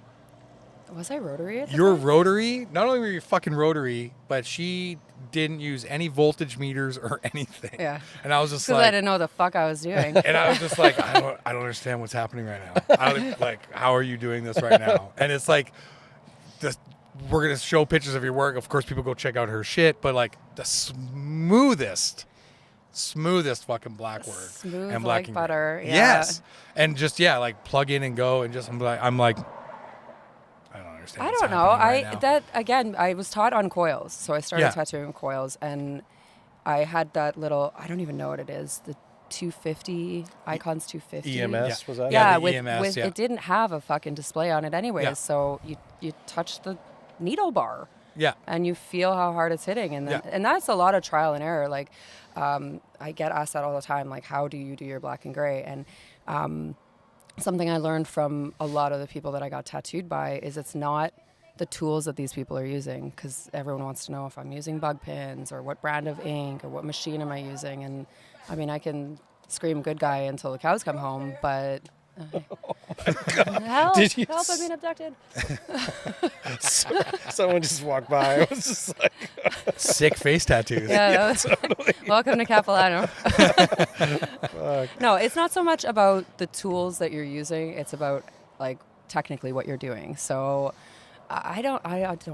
Was I rotary? You're rotary. Not only were you fucking rotary, but she didn't use any voltage meters or anything. Yeah. And I was just because I didn't know the fuck I was doing. And I was just like, I don't understand what's happening right now. How are you doing this right now? And it's like, we're gonna show pictures of your work. Of course, people go check out her shit, but like the smoothest fucking black work. Smooth and black like butter. Yeah. Yes. And just like plug in and go, and just I'm like. I don't know. I was taught on coils, so I started tattooing coils, and I had that little, I don't even know what it is, the 250 Icons 250 EMS was that? Yeah, the EMS, it didn't have a fucking display on it anyways. So you touch the needle bar, and you feel how hard it's hitting, and then, and that's a lot of trial and error. Like I get asked that all the time, like, how do you do your black and gray? And something I learned from a lot of the people that I got tattooed by is it's not the tools that these people are using, because everyone wants to know if I'm using bug pins or what brand of ink or what machine am I using. And I mean, I can scream good guy until the cows come home, but help, I'm being abducted. Someone just walked by. It was just like sick face tattoos. Yeah, totally. Welcome to Capilano. No, it's not so much about the tools that you're using. It's about like technically what you're doing. So I don't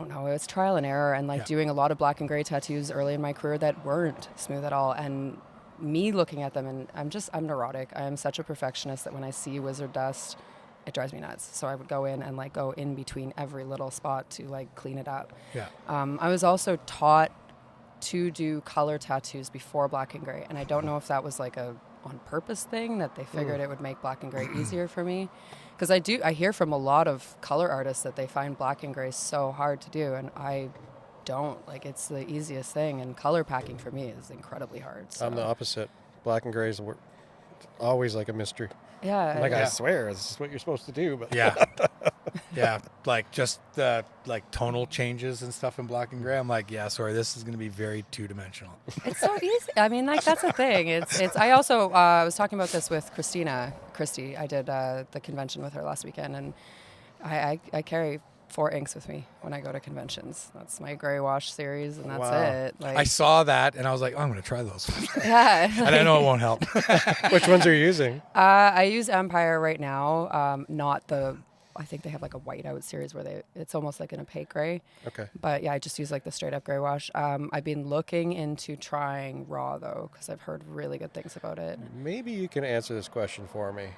know. It's trial and error, and like doing a lot of black and gray tattoos early in my career that weren't smooth at all. And me looking at them, and I'm neurotic. I am such a perfectionist that when I see wizard dust, it drives me nuts. So I would go in and like go in between every little spot to like clean it up. Yeah. I was also taught to do color tattoos before black and gray, and I don't know if that was like a on purpose thing that they figured it would make black and gray easier for me, because I hear from a lot of color artists that they find black and gray so hard to do, and I don't. Like, it's the easiest thing, and color packing for me is incredibly hard. So. I'm the opposite. Black and grays were always like a mystery. Yeah. Like, I swear, this is what you're supposed to do. But yeah, like just the like tonal changes and stuff in black and gray. I'm like, sorry, this is going to be very two-dimensional. It's so easy. I mean, like, that's the thing. It's. I also was talking about this with Christy. I did the convention with her last weekend, and I carry 4 inks with me when I go to conventions. That's my gray wash series, and that's it. Like, I saw that, and I was like, I'm going to try those. Yeah. And I know it won't help. Which ones are you using? I use Empire right now, not the... I think they have like a whiteout series where it's almost like an opaque gray. Okay. But yeah, I just use like the straight up gray wash. I've been looking into trying raw though, because I've heard really good things about it. Maybe you can answer this question for me.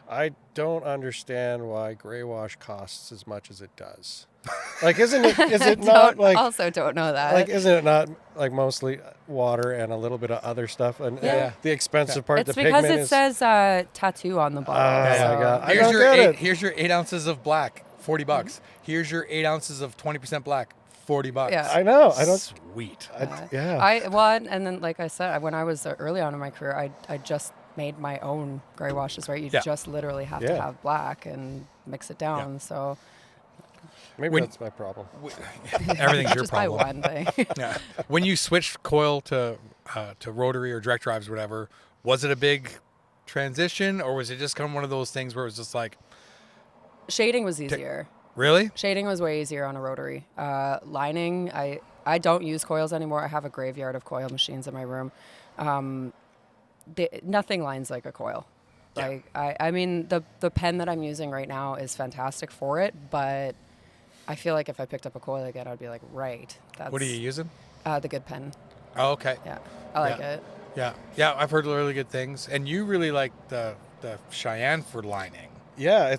I don't understand why gray wash costs as much as it does. Like, is it not like... Also don't know that. Like, isn't it not like mostly water and a little bit of other stuff? And the expensive part, it's the because pigment it says tattoo on the bottle. Here's your 8 ounces of black, $40. Here's your 8 ounces of 20% black, $40. Yeah. I know. I don't... Sweet. And then, like I said, when I was early on in my career, I just made my own gray washes, right? You just literally have to have black and mix it down. Yeah. So maybe that's my problem. Everything's your just problem. Buy one thing. Yeah. When you switched coil to rotary or direct drives or whatever, was it a big transition, or was it just kind of one of those things where it was just like... Shading was easier. Really? Shading was way easier on a rotary. Lining, I I don't use coils anymore. I have a graveyard of coil machines in my room. Nothing lines like a coil. Like I mean, the pen that I'm using right now is fantastic for it, but I feel like if I picked up a coil again, I'd be like, right. What are you using? The Good Pen. Oh, okay. Yeah, I like it. Yeah, I've heard really good things. And you really like the Cheyenne for lining. Yeah,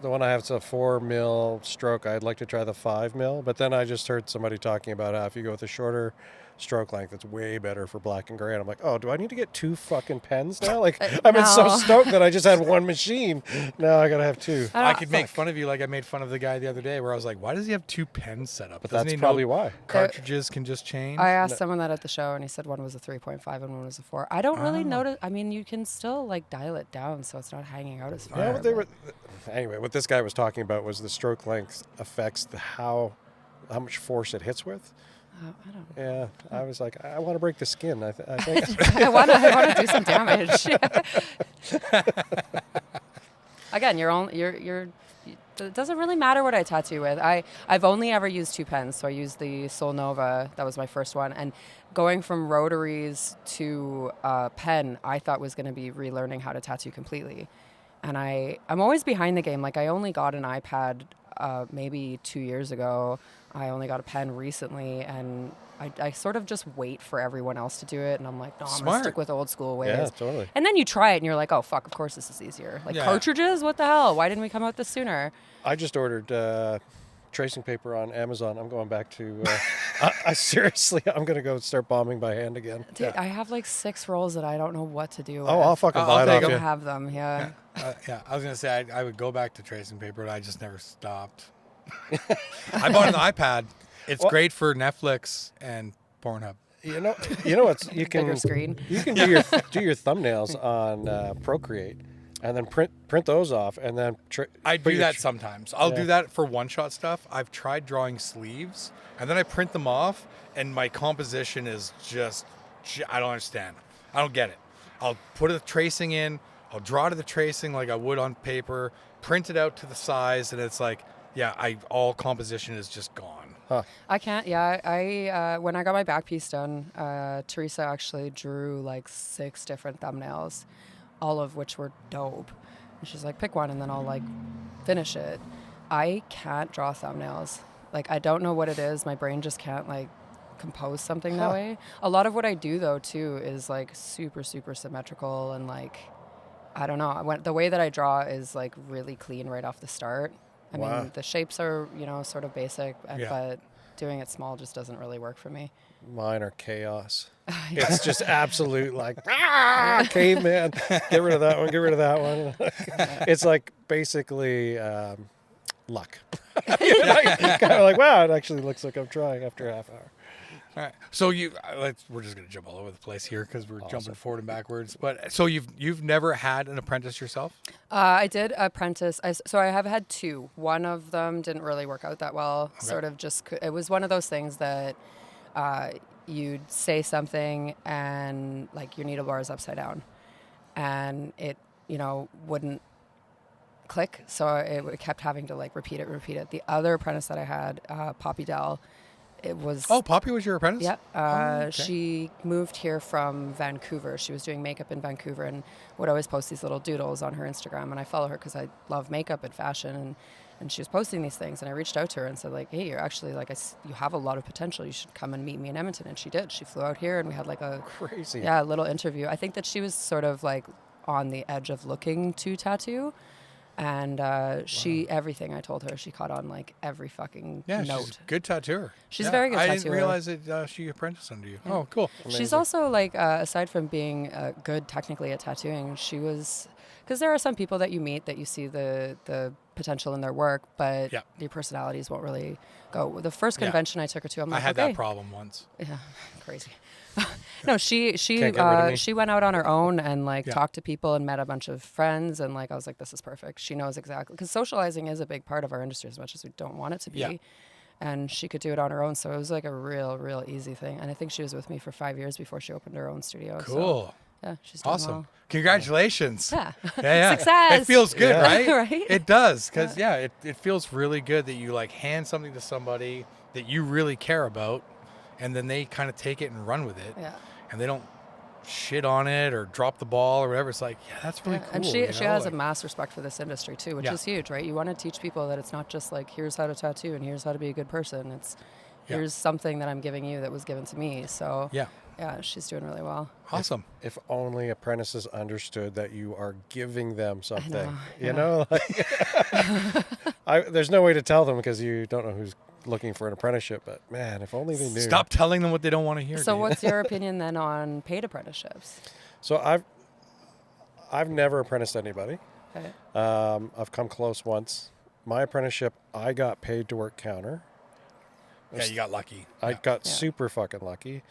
the one I have, it's a 4 mil stroke. I'd like to try the 5 mil, but then I just heard somebody talking about how if you go with a shorter stroke length, it's way better for black and gray. And I'm like, oh, do I need to get 2 fucking pens now? Like, I've been so stoked that I just had 1 machine. Now I gotta have 2. I could make fun of you like I made fun of the guy the other day where I was like, why does he have 2 pens set up? But that's probably why. Cartridges can just change. I asked someone that at the show, and he said one was a 3.5 and one was a 4. I don't really notice. I mean, you can still like dial it down so it's not hanging out as far. Yeah, anyway, what this guy was talking about was the stroke length affects how much force it hits with. I don't. Yeah, I was like, I want to break the skin. I think I want to do some damage. Again, it doesn't really matter what I tattoo with. I've only ever used 2 pens, so I used the Sol Nova. That was my first one, and going from rotaries to pen, I thought was going to be relearning how to tattoo completely. And I'm always behind the game. Like, I only got an iPad maybe 2 years ago. I only got a pen recently, and I sort of just wait for everyone else to do it, and I'm like, no, I'm going to stick with old school ways. Yeah, totally. And then you try it, and you're like, oh, fuck, of course this is easier. Like, cartridges? What the hell? Why didn't we come out this sooner? I just ordered tracing paper on Amazon. I'm going back to, I'm going to go start bombing by hand again. Dude, I have like 6 rolls that I don't know what to do with. Oh, I'll fucking buy it off you. I don't have them, yeah. I was going to say, I would go back to tracing paper, but I just never stopped. I bought an iPad. It's great for Netflix and Pornhub. You know what? You can bigger screen. You can do your thumbnails on Procreate, and then print those off, and then I do that sometimes. I'll do that for one-shot stuff. I've tried drawing sleeves, and then I print them off, and my composition is just I don't understand. I don't get it. I'll put a tracing in. I'll draw to the tracing like I would on paper, print it out to the size, and it's like. Yeah, all composition is just gone. Huh. I can't. Yeah, I when I got my back piece done, Teresa actually drew like 6 different thumbnails, all of which were dope. And she's like, pick one, and then I'll like finish it. I can't draw thumbnails. Like, I don't know what it is. My brain just can't like compose something that way. A lot of what I do though too is like super symmetrical, and like I don't know. The way that I draw is like really clean right off the start. I mean, the shapes are, sort of basic, but doing it small just doesn't really work for me. Mine are chaos. It's just absolute, like, caveman. Get rid of that one, get rid of that one. It's like basically luck. Kind of like, wow, it actually looks like I'm trying after a half hour. All right. So we're just going to jump all over the place here because we're jumping forward and backwards. But so you've never had an apprentice yourself? I did apprentice. So I have had 2. One of them didn't really work out that well. Okay. Sort of it was one of those things that you'd say something and like your needle bar is upside down and it, wouldn't click. So it kept having to like repeat it. The other apprentice that I had, Poppy Dell, it was... Oh, Poppy was your apprentice? Yep. Okay. She moved here from Vancouver. She was doing makeup in Vancouver and would always post these little doodles on her Instagram. And I follow her because I love makeup and fashion. And she was posting these things. And I reached out to her and said, like, hey, you're actually, like, you have a lot of potential. You should come and meet me in Edmonton. And she did. She flew out here and we had, like, a little interview. I think that she was sort of, like, on the edge of looking to tattoo. And everything I told her, she caught on like every fucking note. She's a good tattooer. She's a very good tattooer. I didn't realize that she apprenticed under you. Yeah. Oh, cool. Amazing. She's also like, aside from being good technically at tattooing, she was, because there are some people that you meet that you see the potential in their work, but their personalities won't really go. The first convention I took her to, I'm like, I had that problem once. Yeah, crazy. No, she went out on her own and like talked to people and met a bunch of friends, and like I was like, this is perfect. She knows exactly, because socializing is a big part of our industry as much as we don't want it to be. And she could do it on her own, so it was like a real easy thing. And I think she was with me for 5 years before she opened her own studio. Cool. So, yeah, she's doing awesome. well. Congratulations. Yeah. Success. It feels good, right? Right? It does, because it feels really good that you like hand something to somebody that you really care about, and then they kind of take it and run with it. Yeah. And they don't shit on it or drop the ball or whatever. It's like, yeah, that's really cool. And she has like, a mass respect for this industry too, which is huge, right? You want to teach people that it's not just like, here's how to tattoo and here's how to be a good person. It's here's something that I'm giving you that was given to me. So yeah, she's doing really well. Awesome. If only apprentices understood that you are giving them something. I know? Like, there's no way to tell them because you don't know who's looking for an apprenticeship, but man, if only they knew. Stop telling them what they don't want to hear. So what's your opinion then on paid apprenticeships? So I've never apprenticed anybody. Okay. I've come close once. My apprenticeship, I got paid to work counter. Yeah, you got lucky. I got super fucking lucky.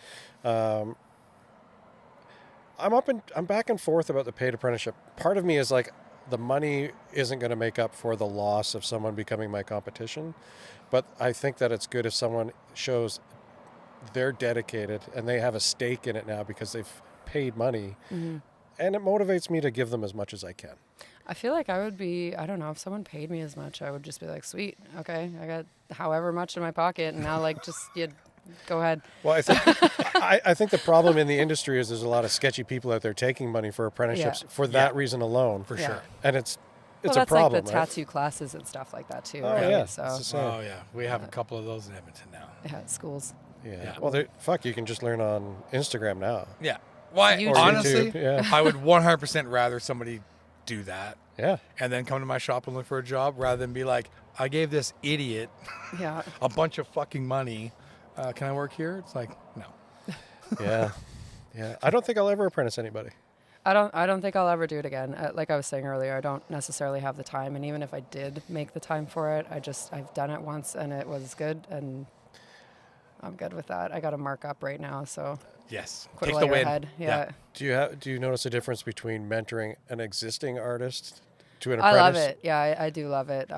I'm back and forth about the paid apprenticeship. Part of me is like, the money isn't going to make up for the loss of someone becoming my competition. But I think that it's good if someone shows they're dedicated and they have a stake in it now because they've paid money. Mm-hmm. And it motivates me to give them as much as I can. I feel like I would be, I don't know, if someone paid me as much, I would just be like, sweet, okay, I got however much in my pocket, and now like just go ahead. Well, I think I think the problem in the industry is there's a lot of sketchy people out there taking money for apprenticeships for that reason alone. For sure. And it's that's a problem, like the right? tattoo classes and stuff like that too. Oh, right? yeah. So, we have a couple of those in Edmonton now. Yeah, schools. Yeah. Well, you can just learn on Instagram now. Yeah. Well, honestly, YouTube, I would 100% rather somebody do that. Yeah. And then come to my shop and look for a job rather than be like, I gave this idiot a bunch of fucking money. Can I work here? It's like, no. Yeah. I don't think I'll ever apprentice anybody. I don't think I'll ever do it again. Like I was saying earlier, I don't necessarily have the time, and even if I did make the time for it, I've done it once and it was good, and I'm good with that. I got a markup right now, so yes, take the win. Ahead. Yeah. Do you notice a difference between mentoring an existing artist to an I apprentice? love it. Yeah, I do love it.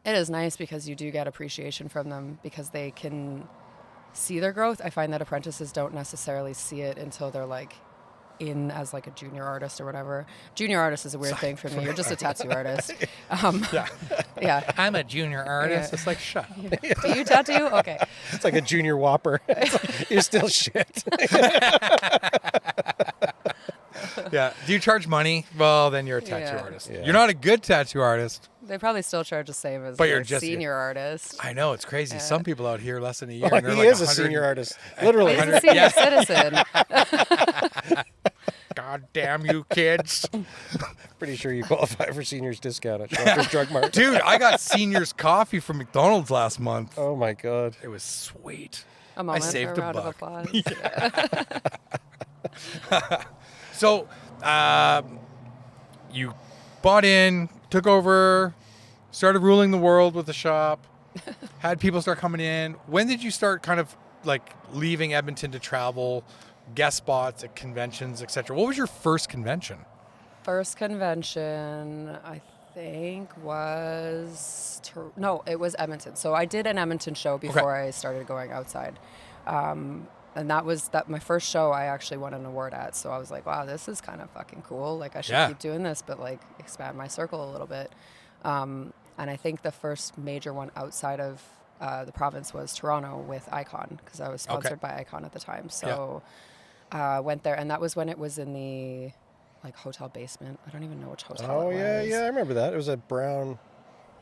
It is nice because you do get appreciation from them because they can see their growth. I find that apprentices don't necessarily see it until they're like in as like a junior artist or whatever. Junior artist is a weird thing for me. You're just a tattoo artist. Yeah. I'm a junior artist. It's like, shut up. Do you tattoo? Okay. It's like a junior whopper. You're still shit. Yeah. Do you charge money? Well, then you're a tattoo artist. Yeah. You're not a good tattoo artist. They probably still charge the same as But a you're just senior artist. I know, it's crazy. Yeah. Some people out here less than a year. Well, and they're he like is a 100 senior artist. Literally. He's a senior citizen. God damn you kids. Pretty sure you qualify for seniors discount at Shoppers Drug Mart. Dude, I got seniors coffee from McDonald's last month. Oh my God. It was sweet. A moment I saved for a round $1. of applause. So, you bought in, took over, started ruling the world with the shop, had people start coming in. When did you start kind of like leaving Edmonton to travel, guest spots at conventions, etc.? What was your first convention? First convention, I think was it was Edmonton. So I did an Edmonton show before I started going outside. And that was my first show I actually won an award at. So I was like, wow, this is kind of fucking cool. Like I should keep doing this, but like expand my circle a little bit. And I think the first major one outside of the province was Toronto with Icon, because I was sponsored by Icon at the time. So went there, and that was when it was in the like hotel basement. I don't even know which hotel it was. Yeah, I remember that. It was a brown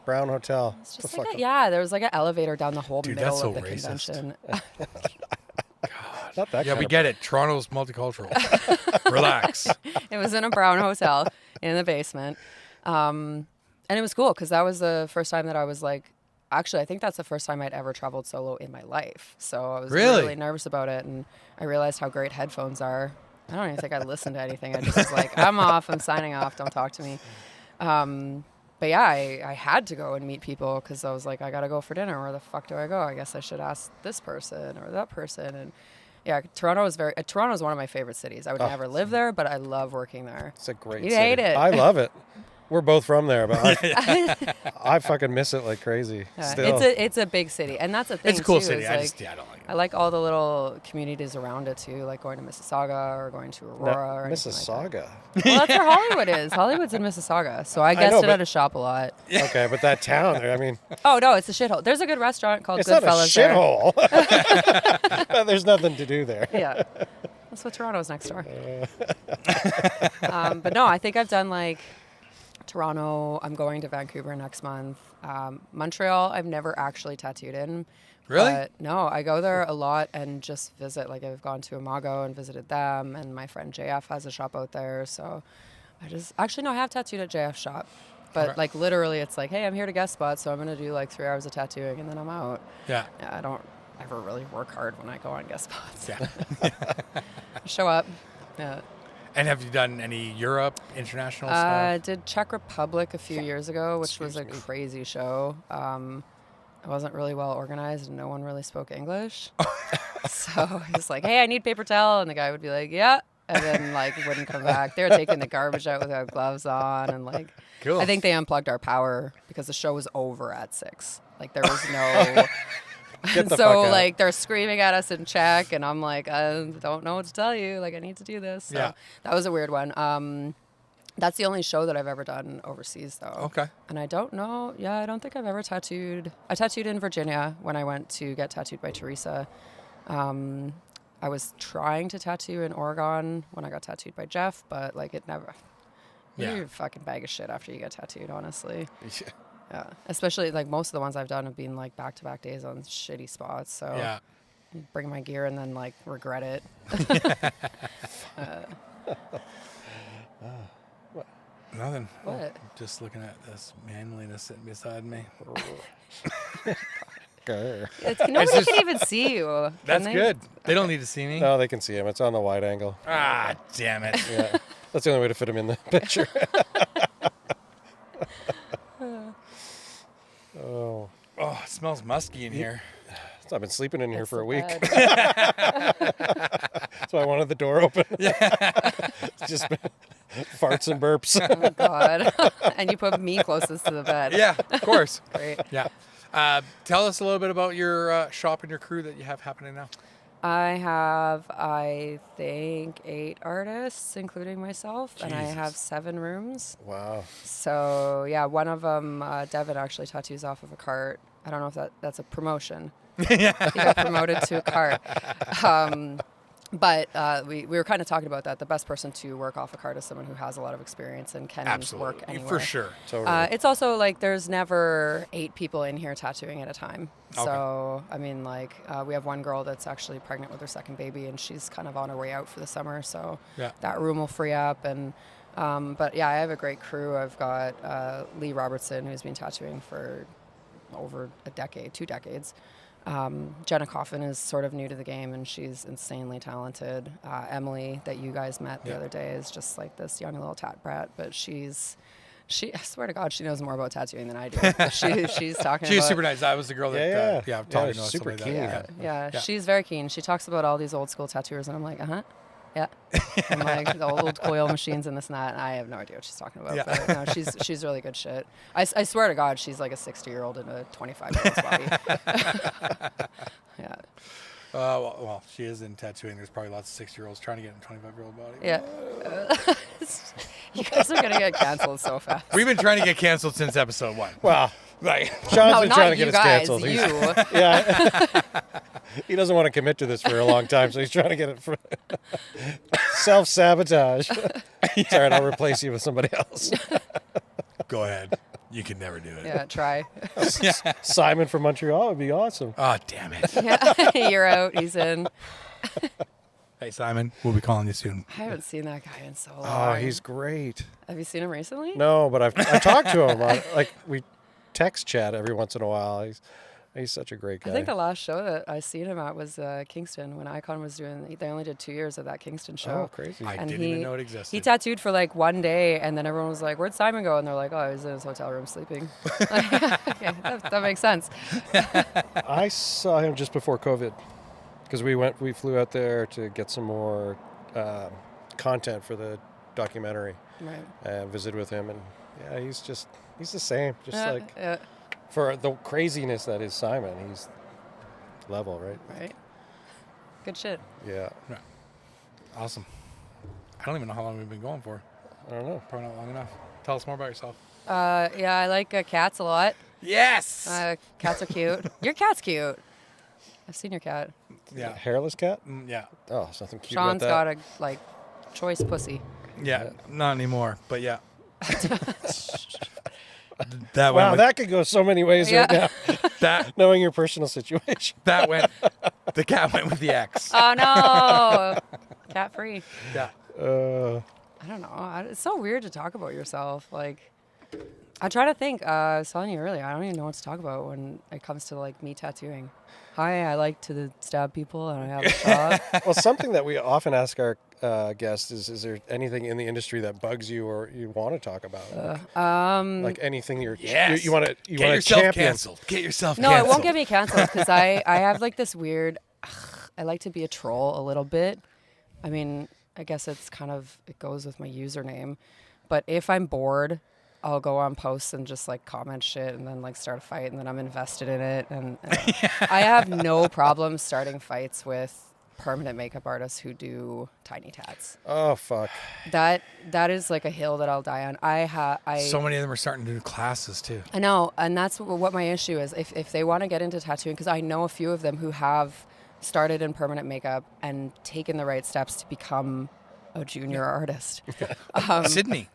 hotel. It's just like there was like an elevator down the whole middle that's so of the racist. convention. Not that we get it. Toronto's multicultural. Relax. It was in a brown hotel in the basement. And it was cool because that was the first time that I was like, actually, I think that's the first time I'd ever traveled solo in my life. So I was really nervous about it. And I realized how great headphones are. I don't even think I listened to anything. I just was like, I'm off. I'm signing off. Don't talk to me. But yeah, I had to go and meet people because I was like, I got to go for dinner. Where the fuck do I go? I guess I should ask this person or that person. And yeah, Toronto's one of my favorite cities. I would never live there, but I love working there. It's a great You city. hate it. I love it. We're both from there, but I fucking miss it like crazy. Still. It's a big city, and that's a thing. It's a cool too, city. is I like, don't like it. I like all the little communities around it too, like going to Mississauga or going to Aurora. Or Mississauga. Like well, that's where Hollywood is. Hollywood's in Mississauga, so I guessed it at a shop a lot. Okay, but that town, I mean. Oh no, it's a shithole. There's a good restaurant called It's Goodfellas not a shithole. There's nothing to do there. Yeah, that's what Toronto's next door. But no, I think I've done like Toronto. I'm going to Vancouver next month. Montreal, I've never actually tattooed in. Really? But no, I go there a lot and just visit. Like I've gone to Imago and visited them, and my friend JF has a shop out there. So I have tattooed at JF's shop. But like literally it's like, hey, I'm here to guest spot, so I'm going to do like 3 hours of tattooing and then I'm out. Yeah, I don't ever really work hard when I go on guest spots. Yeah. Show up. Yeah. And have you done any Europe, international stuff? I did Czech Republic a few years ago, which was a crazy show. It wasn't really well organized and no one really spoke English. So I was like, hey, I need paper towel. And the guy would be like, yeah. And then like wouldn't come back. They were taking the garbage out without gloves on. And like, cool. I think they unplugged our power because the show was over at 6. Like there was no... So like they're screaming at us in Czech and I'm like, I don't know what to tell you. Like I need to do this. So that was a weird one. That's the only show that I've ever done overseas though. Okay. And I don't know. Yeah, I don't think I've ever tattooed. I tattooed in Virginia when I went to get tattooed by Teresa. I was trying to tattoo in Oregon when I got tattooed by Jeff, but like it never. You're a fucking bag of shit after you get tattooed, honestly. Yeah, especially like most of the ones I've done have been like back-to-back days on shitty spots. So yeah, bring my gear and then like regret it. Nothing. What? Just looking at this manliness sitting beside me. Nobody can even see you. That's good. They don't need to see me. No, they can see him. It's on the wide angle. Ah, damn it. Yeah, that's the only way to fit him in the picture. Oh, it smells musky in here. So I've been sleeping in here for a week. So I wanted the door open. It's just farts and burps. Oh, God. And you put me closest to the bed. Yeah, of course. Great. Yeah. Tell us a little bit about your shop and your crew that you have happening now. I have, I think, 8 artists, including myself, and I have 7 rooms. Wow. So, yeah, one of them, Devin, actually tattoos off of a cart. I don't know if that's a promotion. He got promoted to a cart. But we were kind of talking about that. The best person to work off a cart is someone who has a lot of experience and can work anywhere. For sure. Totally. It's also like there's never 8 people in here tattooing at a time. Okay. So, I mean, like we have one girl that's actually pregnant with her 2nd baby and she's kind of on her way out for the summer. So that room will free up. And but yeah, I have a great crew. I've got Lee Robertson, who's been tattooing for over a decade, 2 decades. Jenna Coffin is sort of new to the game and she's insanely talented. Emily, that you guys met the other day, is just like this young little tat brat, but I swear to God, she knows more about tattooing than I do. She's talking She's about... super nice. I was the girl that, Tommy knows. Super like keen. that. Yeah, she's very keen. She talks about all these old school tattooers and I'm like, yeah. I'm like, the old coil machines and this and that. And I have no idea what she's talking about. Yeah. But no, she's really good shit. I swear to God, she's like a 60-year-old in a 25-year-old's body. Yeah. Well, she is in tattooing. There's probably lots of 60-year-olds trying to get in a 25-year-old body. Yeah. You guys are going to get canceled so fast. We've been trying to get canceled since episode 1. Well, like, Sean's been trying to get us guys, canceled. You. Yeah. He doesn't want to commit to this for a long time, so he's trying to get it for self-sabotage. It's all right, I'll replace you with somebody else. Go ahead. You can never do it. Yeah, try. Simon from Montreal would be awesome. Oh, damn it. Yeah, you're out. He's in. Hey, Simon, we'll be calling you soon. I haven't seen that guy in so long. Oh, he's great. Have you seen him recently? No, but I talked to him. Like we text chat every once in a while. He's such a great guy. I think the last show that I seen him at was Kingston when Icon was doing. They only did 2 years of that Kingston show. Oh, crazy! I didn't even know it existed. He tattooed for like 1 day, and then everyone was like, "Where'd Simon go?" And they're like, "Oh, he was in his hotel room sleeping." Okay, that makes sense. I saw him just before COVID because we flew out there to get some more content for the documentary. Right. And visited with him, and Yeah, he's the same. Just like for the craziness that is Simon, he's level, right? Right. Good shit. Yeah. Awesome. I don't even know how long we've been going for. I don't know. Probably not long enough. Tell us more about yourself. Yeah, I like cats a lot. Yes. Cats are cute. Your cat's cute. I've seen your cat. Yeah. Hairless cat? Yeah. Oh, there's nothing cute Sean's about got a choice pussy. Yeah. Not anymore, but yeah. That could go so many ways right now. That knowing your personal situation. The cat went with the ex. Oh no. Cat free. Yeah. I don't know. It's so weird to talk about yourself. Like, I try to think. I was telling you earlier, I don't even know what to talk about when it comes to like me tattooing. Hi, I like to stab people and I have a shop. Well, something that we often ask our guests is there anything in the industry that bugs you or you want to talk about? Like anything you want to Get yourself champion. canceled. Get yourself No, canceled. it won't get me canceled because I have like this weird. I like to be a troll a little bit. I mean, I guess it goes with my username. But if I'm bored, I'll go on posts and just like comment shit and then like start a fight and then I'm invested in it. And I have no problem starting fights with permanent makeup artists who do tiny tats. Oh fuck. That is like a hill that I'll die on. So many of them are starting to do classes too. I know, and that's what my issue is. If they want to get into tattooing, because I know a few of them who have started in permanent makeup and taken the right steps to become a junior artist. Sydney.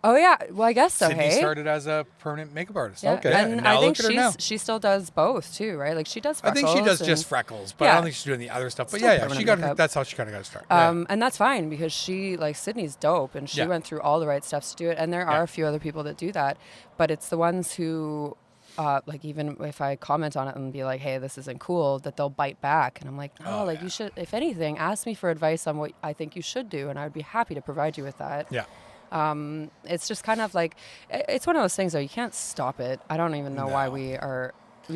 Oh yeah, well I guess so. Sydney hey, started as a permanent makeup artist. yeah. Okay, and now I think look at her now. she still does both too, right? Like she does I freckles. think she does and, just freckles, but I don't think she's doing the other stuff. But Still yeah, she got. permanent makeup. That's how she kind of got to start. Yeah. And that's fine because she like Sydney's dope and she went through all the right steps to do it. And there are a few other people that do that, but it's the ones who. Like even if I comment on it and be like, hey, this isn't cool, that they'll bite back. And I'm like, no, you should, if anything, ask me for advice on what I think you should do. And I would be happy to provide you with that. Yeah. It's just kind of like, it's one of those things though, you can't stop it. I don't even know why we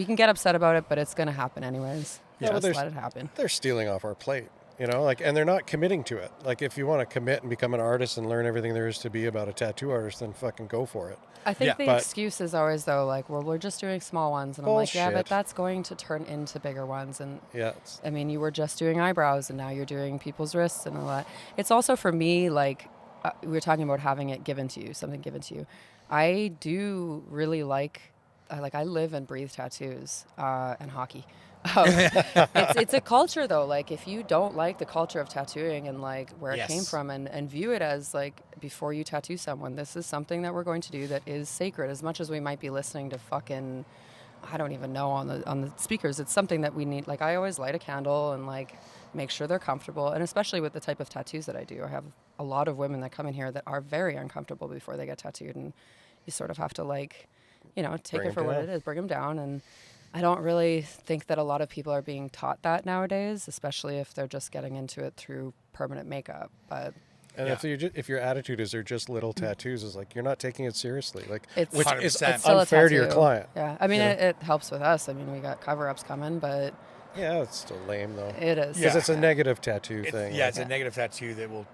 can get upset about it, but it's going to happen anyways. Yeah, just let it happen. They're stealing off our plate, and they're not committing to it. Like if you want to commit and become an artist and learn everything there is to be about a tattoo artist, then fucking go for it. I think the excuse is always though, like, well, we're just doing small ones, and Bullshit. I'm like, yeah, but that's going to turn into bigger ones, and I mean, you were just doing eyebrows, and now you're doing people's wrists and all that. It's also for me, like, we were talking about having it given to you, something given to you. I do really like I live and breathe tattoos and hockey. It's a culture though. Like if you don't like the culture of tattooing and like where it came from and view it as like before you tattoo someone, this is something that we're going to do that is sacred. As much as we might be listening to fucking, I don't even know on the speakers, it's something that we need. Like I always light a candle and like make sure they're comfortable. And especially with the type of tattoos that I do, I have a lot of women that come in here that are very uncomfortable before they get tattooed. And you sort of have to like, take it for what it is, bring them down. And I don't really think that a lot of people are being taught that nowadays, especially if they're just getting into it through permanent makeup. But if your attitude is they're just little tattoos, is like you're not taking it seriously, like it's which 100%. is it's unfair to your client. Yeah, I mean it helps with us. I mean we got cover-ups coming, but yeah, it's still lame though. It is because it's a negative tattoo thing. Yeah, it's a negative tattoo that will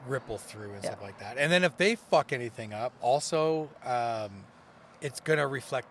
ripple through and stuff like that. And then if they fuck anything up, also it's gonna reflect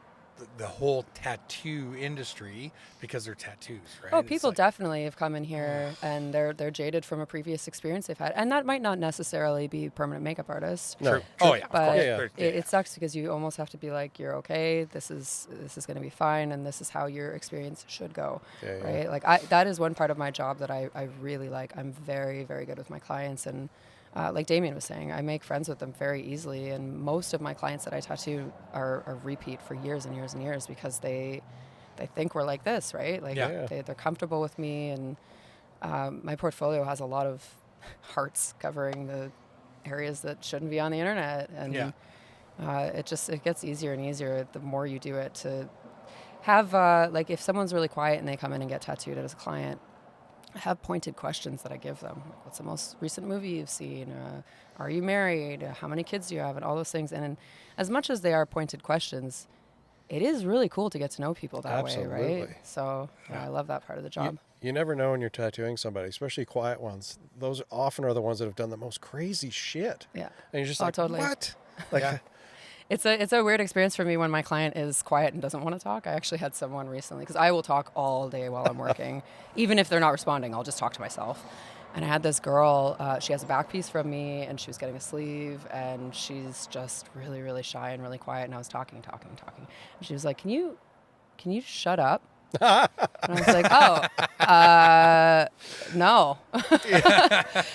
the whole tattoo industry because they're tattoos, right? Oh, people definitely have come in here and they're jaded from a previous experience they've had, and that might not necessarily be permanent makeup artists. No. Oh yeah, but of course. It sucks because you almost have to be like, you're okay. This is going to be fine, and this is how your experience should go, right? Like that is one part of my job that I really like. I'm very, very good with my clients, and like Damien was saying, I make friends with them very easily, and most of my clients that I tattoo are repeat for years and years and years because they think we're like this, right? Like they're comfortable with me, and my portfolio has a lot of hearts covering the areas that shouldn't be on the internet, and it gets easier and easier the more you do it to have like if someone's really quiet and they come in and get tattooed as a client, I have pointed questions that I give them. Like, what's the most recent movie you've seen? Are you married? How many kids do you have? And all those things. And as much as they are pointed questions, it is really cool to get to know people that way, right? So I love that part of the job. You never know when you're tattooing somebody, especially quiet ones. Those often are the ones that have done the most crazy shit. Yeah. And you're just Oh, like, totally. what? Like, It's a weird experience for me when my client is quiet and doesn't want to talk. I actually had someone recently, because I will talk all day while I'm working. Even if they're not responding, I'll just talk to myself. And I had this girl, she has a back piece from me, and she was getting a sleeve, and she's just really, really shy and really quiet. And I was talking. And she was like, can you shut up? And I was like, no.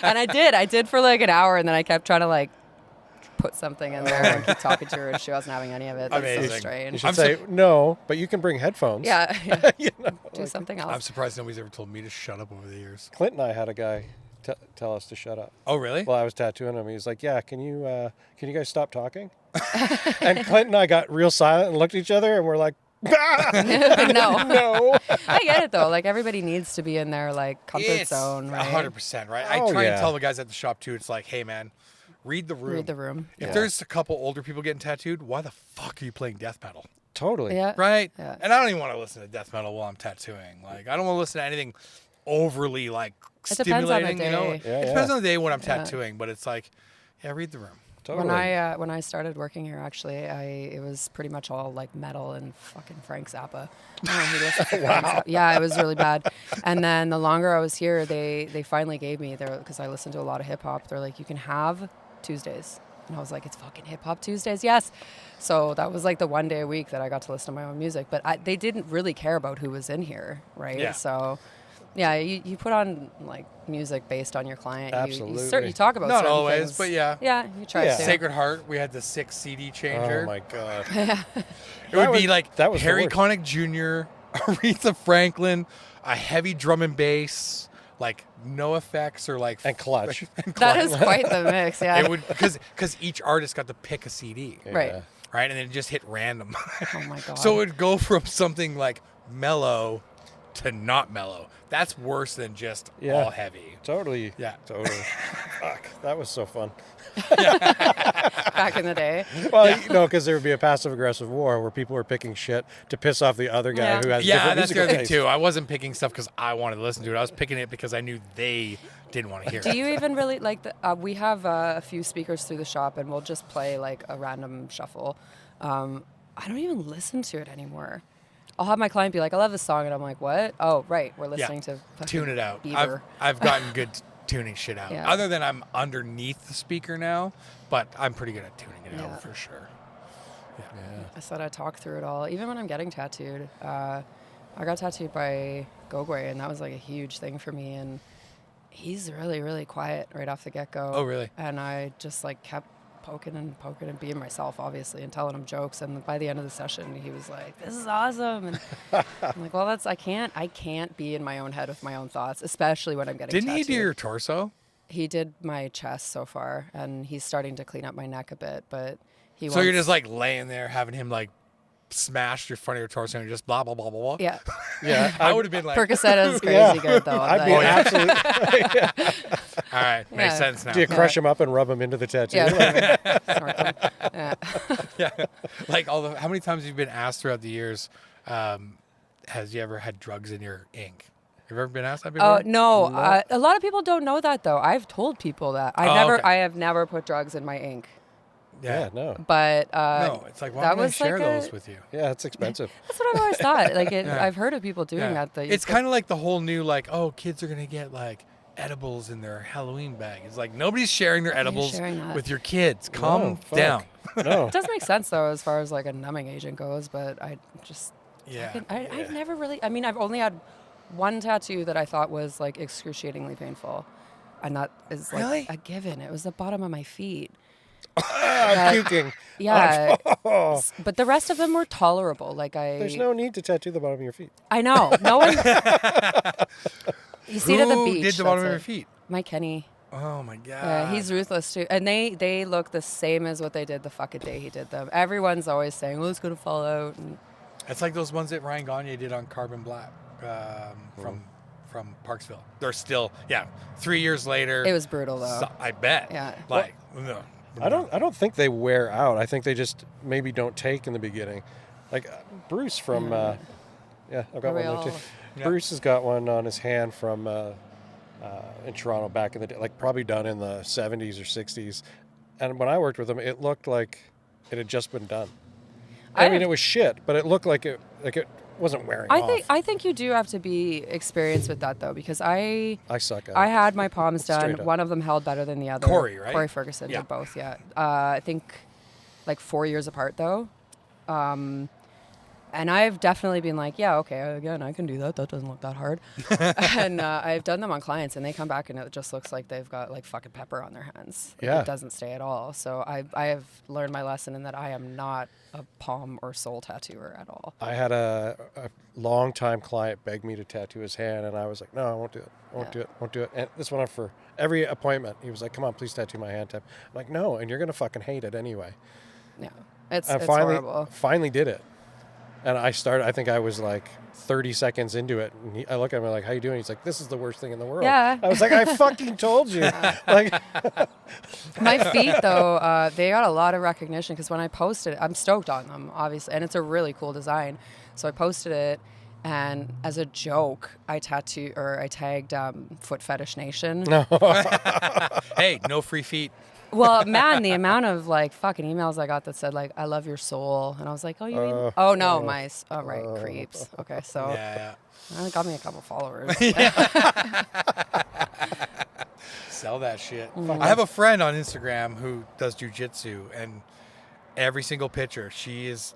And I did for like an hour, and then I kept trying to like put something in there and keep talking to her, and she wasn't having any of it. That's so strange. You should say, no, but you can bring headphones. Yeah. Do something else. I'm surprised nobody's ever told me to shut up over the years. Clint and I had a guy tell us to shut up. Oh, really? Well, I was tattooing him. He was like, yeah, can you guys stop talking? And Clint and I got real silent and looked at each other, and we're like, No. No. I get it though. Like everybody needs to be in their like comfort zone, right? 100%, right? I try and tell the guys at the shop too. It's like, hey man, read the room. Read the room. If there's a couple older people getting tattooed, why the fuck are you playing death metal? Totally. Yeah. Right? Yeah. And I don't even want to listen to death metal while I'm tattooing. Like I don't want to listen to anything overly like It depends on the stimulating, you know? day. It depends on the day when I'm tattooing, but it's like, yeah, read the room. Totally. When I started working here, actually, it was pretty much all like metal and fucking Frank Zappa. Oh, he listens to Frank Zappa. Yeah, it was really bad. And then the longer I was here, they finally gave me there, because I listened to a lot of hip hop. They're like, you can have Tuesdays, and I was like, it's fucking hip hop Tuesdays, yes. So that was like the one day a week that I got to listen to my own music. But they didn't really care about who was in here, right? Yeah. So. Yeah, you put on like music based on your client. Absolutely. You talk about Not certain always, things. but yeah. Yeah, you try to. Sacred Heart, we had the 6 CD changer. Oh my God. It would be like that was Harry the Connick Jr., Aretha Franklin, a heavy drum and bass, like no effects or like and clutch. That is quite the mix, yeah. It would because each artist got to pick a CD, Right. Right, and then it just hit random. Oh my God. So it would go from something like mellow to not mellow. That's worse than just all heavy. Totally. Yeah. Totally. Fuck. That was so fun. Back in the day. Well, because there would be a passive-aggressive war where people were picking shit to piss off the other guy who has different that's the musical other thing taste. too. I wasn't picking stuff because I wanted to listen to it. I was picking it because I knew they didn't want to hear it. Do you even really like we have a few speakers through the shop, and we'll just play like a random shuffle. I don't even listen to it anymore. I'll have my client be like, I love this song, and I'm like, what? Oh, right, we're listening to tune it out. Bieber. I've gotten good tuning shit out. Yeah. Other than I'm underneath the speaker now, but I'm pretty good at tuning it out for sure. Yeah. I said I talk through it all. Even when I'm getting tattooed, I got tattooed by Gogway, and that was like a huge thing for me. And he's really, really quiet right off the get-go. Oh, really? And I just like kept poking and being myself, obviously, and telling him jokes. And by the end of the session, he was like, "This is awesome." And I'm like, "Well, I can't be in my own head with my own thoughts, especially when I'm getting Didn't tattooed." he do your torso? He did my chest so far, and he's starting to clean up my neck a bit, but he So you're just like laying there having him like smash your front of your torso and just blah blah blah blah blah. Yeah. Yeah. I would have been like Percocet is crazy good though. I'd be absolutely. All right, makes sense now. Do you crush them up and rub them into the tattoo? Yeah. Yeah. Like how many times have you been asked throughout the years, has you ever had drugs in your ink? Have you ever been asked that before? Oh no, a lot of people don't know that though. I've told people that. I have never put drugs in my ink. Yeah, no. But no, it's like why that would I was share like those with you? Yeah, it's expensive. That's what I've always thought. Like Yeah. I've heard of people doing that. It's kind of like the whole new like, oh, kids are gonna get like edibles in their Halloween bag. It's like nobody's sharing their edibles with your kids. Calm down. No. It does make sense though, as far as like a numbing agent goes. But I just Yeah. I've never really. I mean, I've only had one tattoo that I thought was like excruciatingly painful, and that is like Really? a given. It was the bottom of my feet. I'm puking. Yeah. Oh. But the rest of them were tolerable. Like There's no need to tattoo the bottom of your feet. I know. No one. You see it at the Who beach. did the bottom of that's your it. feet? Mike Kenny. Oh my god. Yeah, he's ruthless too. And they look the same as what they did the fucking day he did them. Everyone's always saying, "Well, it's gonna fall out." And It's like those ones that Ryan Gagne did on Carbon Black from Parksville. They're still 3 years later. it was brutal though. I bet. Yeah. Like no. I don't think they wear out. I think they just maybe don't take in the beginning. Like Bruce from I've got one there too. Yeah. Bruce has got one on his hand from in Toronto back in the day, like probably done in the 70s or 60s. And when I worked with him, it looked like it had just been done. I mean, it was shit, but it looked like it wasn't wearing off. I think you do have to be experienced with that though, because I suck at it. I had my palms done. Straight up. One of them held better than the other. Corey, right? Corey Ferguson Yeah. did both. Yeah. I think like 4 years apart though. And I've definitely been like, yeah, okay, again, I can do that. That doesn't look that hard. And I've done them on clients, and they come back, and it just looks like they've got like fucking pepper on their hands. Yeah. It doesn't stay at all. So I have learned my lesson in that I am not a palm or soul tattooer at all. I had a long-time client beg me to tattoo his hand, and I was like, no, I won't do it. I won't do it. Won't do it. And this went on for every appointment. He was like, come on, please tattoo my hand. I'm like, no, and you're going to fucking hate it anyway. Yeah. It's horrible. Finally did it. And I think I was like 30 seconds into it. And I look at him like, how you doing? He's like, this is the worst thing in the world. Yeah. I was like, I fucking told you. Like, my feet, though, they got a lot of recognition because when I posted it, I'm stoked on them, obviously. And it's a really cool design. So I posted it. And as a joke, I tagged Foot Fetish Nation. Hey, no free feet. Well, man, the amount of like fucking emails I got that said like, I love your soul. And I was like, oh, you mean? Oh, no, right, creeps. Okay, so Yeah. It got me a couple followers. Sell that shit. Mhm. I have a friend on Instagram who does jujitsu, and every single picture, she is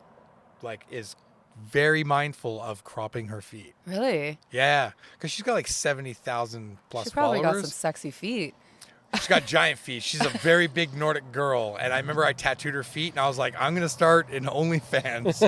very mindful of cropping her feet. Really? Yeah, because she's got like 70,000 plus She probably followers. got some sexy feet. She's got giant feet. She's a very big Nordic girl. And I remember I tattooed her feet, and I was like, I'm going to start an OnlyFans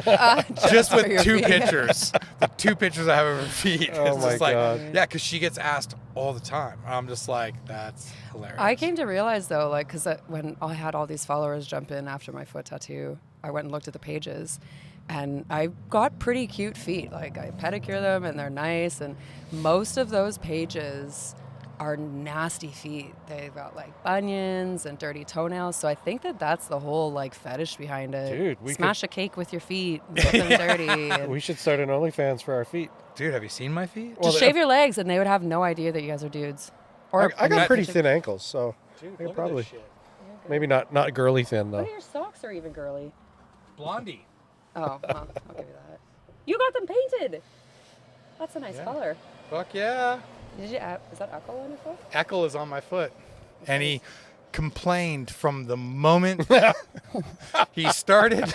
just for with your 2 feet. pictures. The 2 pictures I have of her feet. Oh It's my just like, God. yeah, because she gets asked all the time. I'm just like, that's hilarious. I came to realize though, like, because when I had all these followers jump in after my foot tattoo, I went and looked at the pages, and I got pretty cute feet. Like I pedicure them, and they're nice. And most of those pages are nasty feet. They've got like bunions and dirty toenails. So I think that's the whole like fetish behind it. Dude, we smash a cake with your feet, and get them dirty. And we should start an OnlyFans for our feet. Dude, have you seen my feet? just shave your legs, and they would have no idea that you guys are dudes. Or I got pretty thin ankles, so Dude, I look probably at this shit. maybe not girly thin though. What are your socks are even girly? Blondie. Oh, well, I'll give you that. You got them painted. That's a nice Yeah. color. Fuck yeah. Is that Echo on your foot? Echo is on my foot. And he complained from the moment he started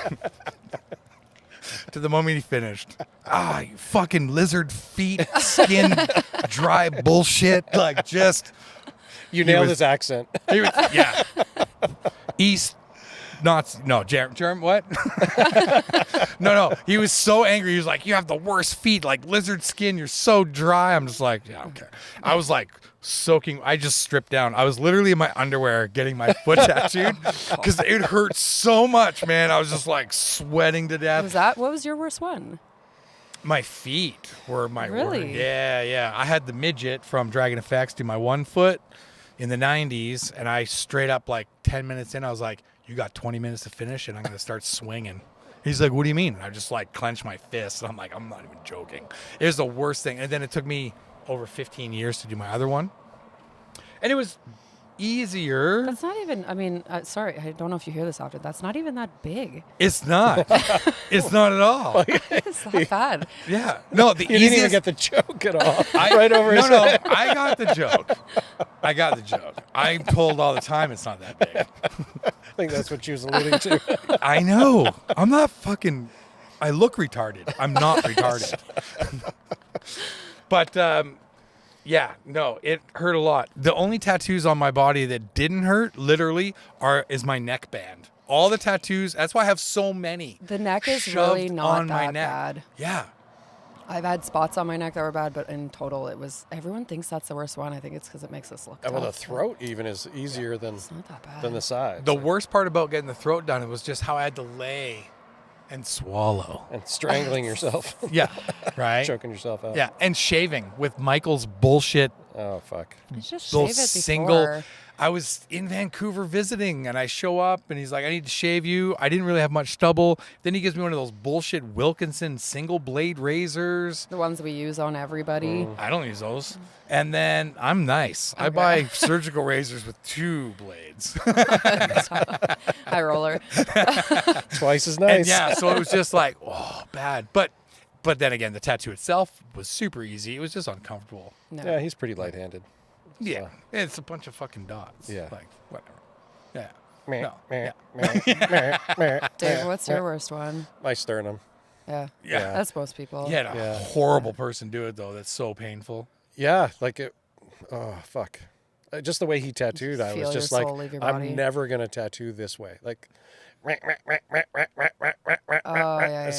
to the moment he finished. You fucking lizard feet, skin, dry bullshit. Like, just. You nailed his accent. He was, yeah. East. Germ, what? No. He was so angry. He was like, you have the worst feet, like lizard skin. You're so dry. I'm just like, yeah, okay. I was like soaking. I just stripped down. I was literally in my underwear getting my foot tattooed because it hurt so much, man. I was just like sweating to death. What was your worst one? My feet were my Really? worst. Yeah. I had the midget from Dragon Effects do my one foot in the 90s, and I straight up like 10 minutes in, I was like, you got 20 minutes to finish, and I'm going to start swinging. He's like, what do you mean? And I just like clenched my fist, and I'm like, I'm not even joking. It was the worst thing. And then it took me over 15 years to do my other one. And it was easier. That's not even, I mean, sorry, I don't know if you hear this often. That's not even that big. It's not. It's not at all. It's not bad. Yeah. No, the You easiest. didn't even get the joke at all. Right over his No, head. I got the joke. I'm told all the time it's not that big. I think that's what she was alluding to. I know. I'm not fucking. I look retarded. I'm not retarded. But yeah, no, it hurt a lot. The only tattoos on my body that didn't hurt, literally, is my neck band. All the tattoos. That's why I have so many. The neck is shoved really not on my that neck. bad. Yeah. I've had spots on my neck that were bad, but in total, everyone thinks that's the worst one. I think it's because it makes us look Well, the tough. throat even is easier than the sides. The worst part about getting the throat done, it was just how I had to lay and swallow. And strangling yourself. Yeah, right? Choking yourself out. Yeah, and shaving with Michael's bullshit. Oh, fuck. Just those shave it single. before. I was in Vancouver visiting, and I show up, and he's like, I need to shave you. I didn't really have much stubble. Then he gives me one of those bullshit Wilkinson single blade razors. The ones we use on everybody. I don't use those. And then I'm nice. I buy surgical razors with 2 blades. High roller. Twice as nice. And yeah, so it was just like, oh, bad. But then again, the tattoo itself was super easy. It was just uncomfortable. No. Yeah, he's pretty light-handed. Yeah, it's a bunch of fucking dots. Yeah. Like, whatever. Yeah. Meh, No. meh, meh. Dave, what's your worst one? My sternum. Yeah. Yeah. That's most people. You had a horrible person do it, though. That's so painful. Yeah, like it. Oh, fuck. Just the way he tattooed, I Feel was just your like, soul leave your body. I'm never going to tattoo this way. Like, it's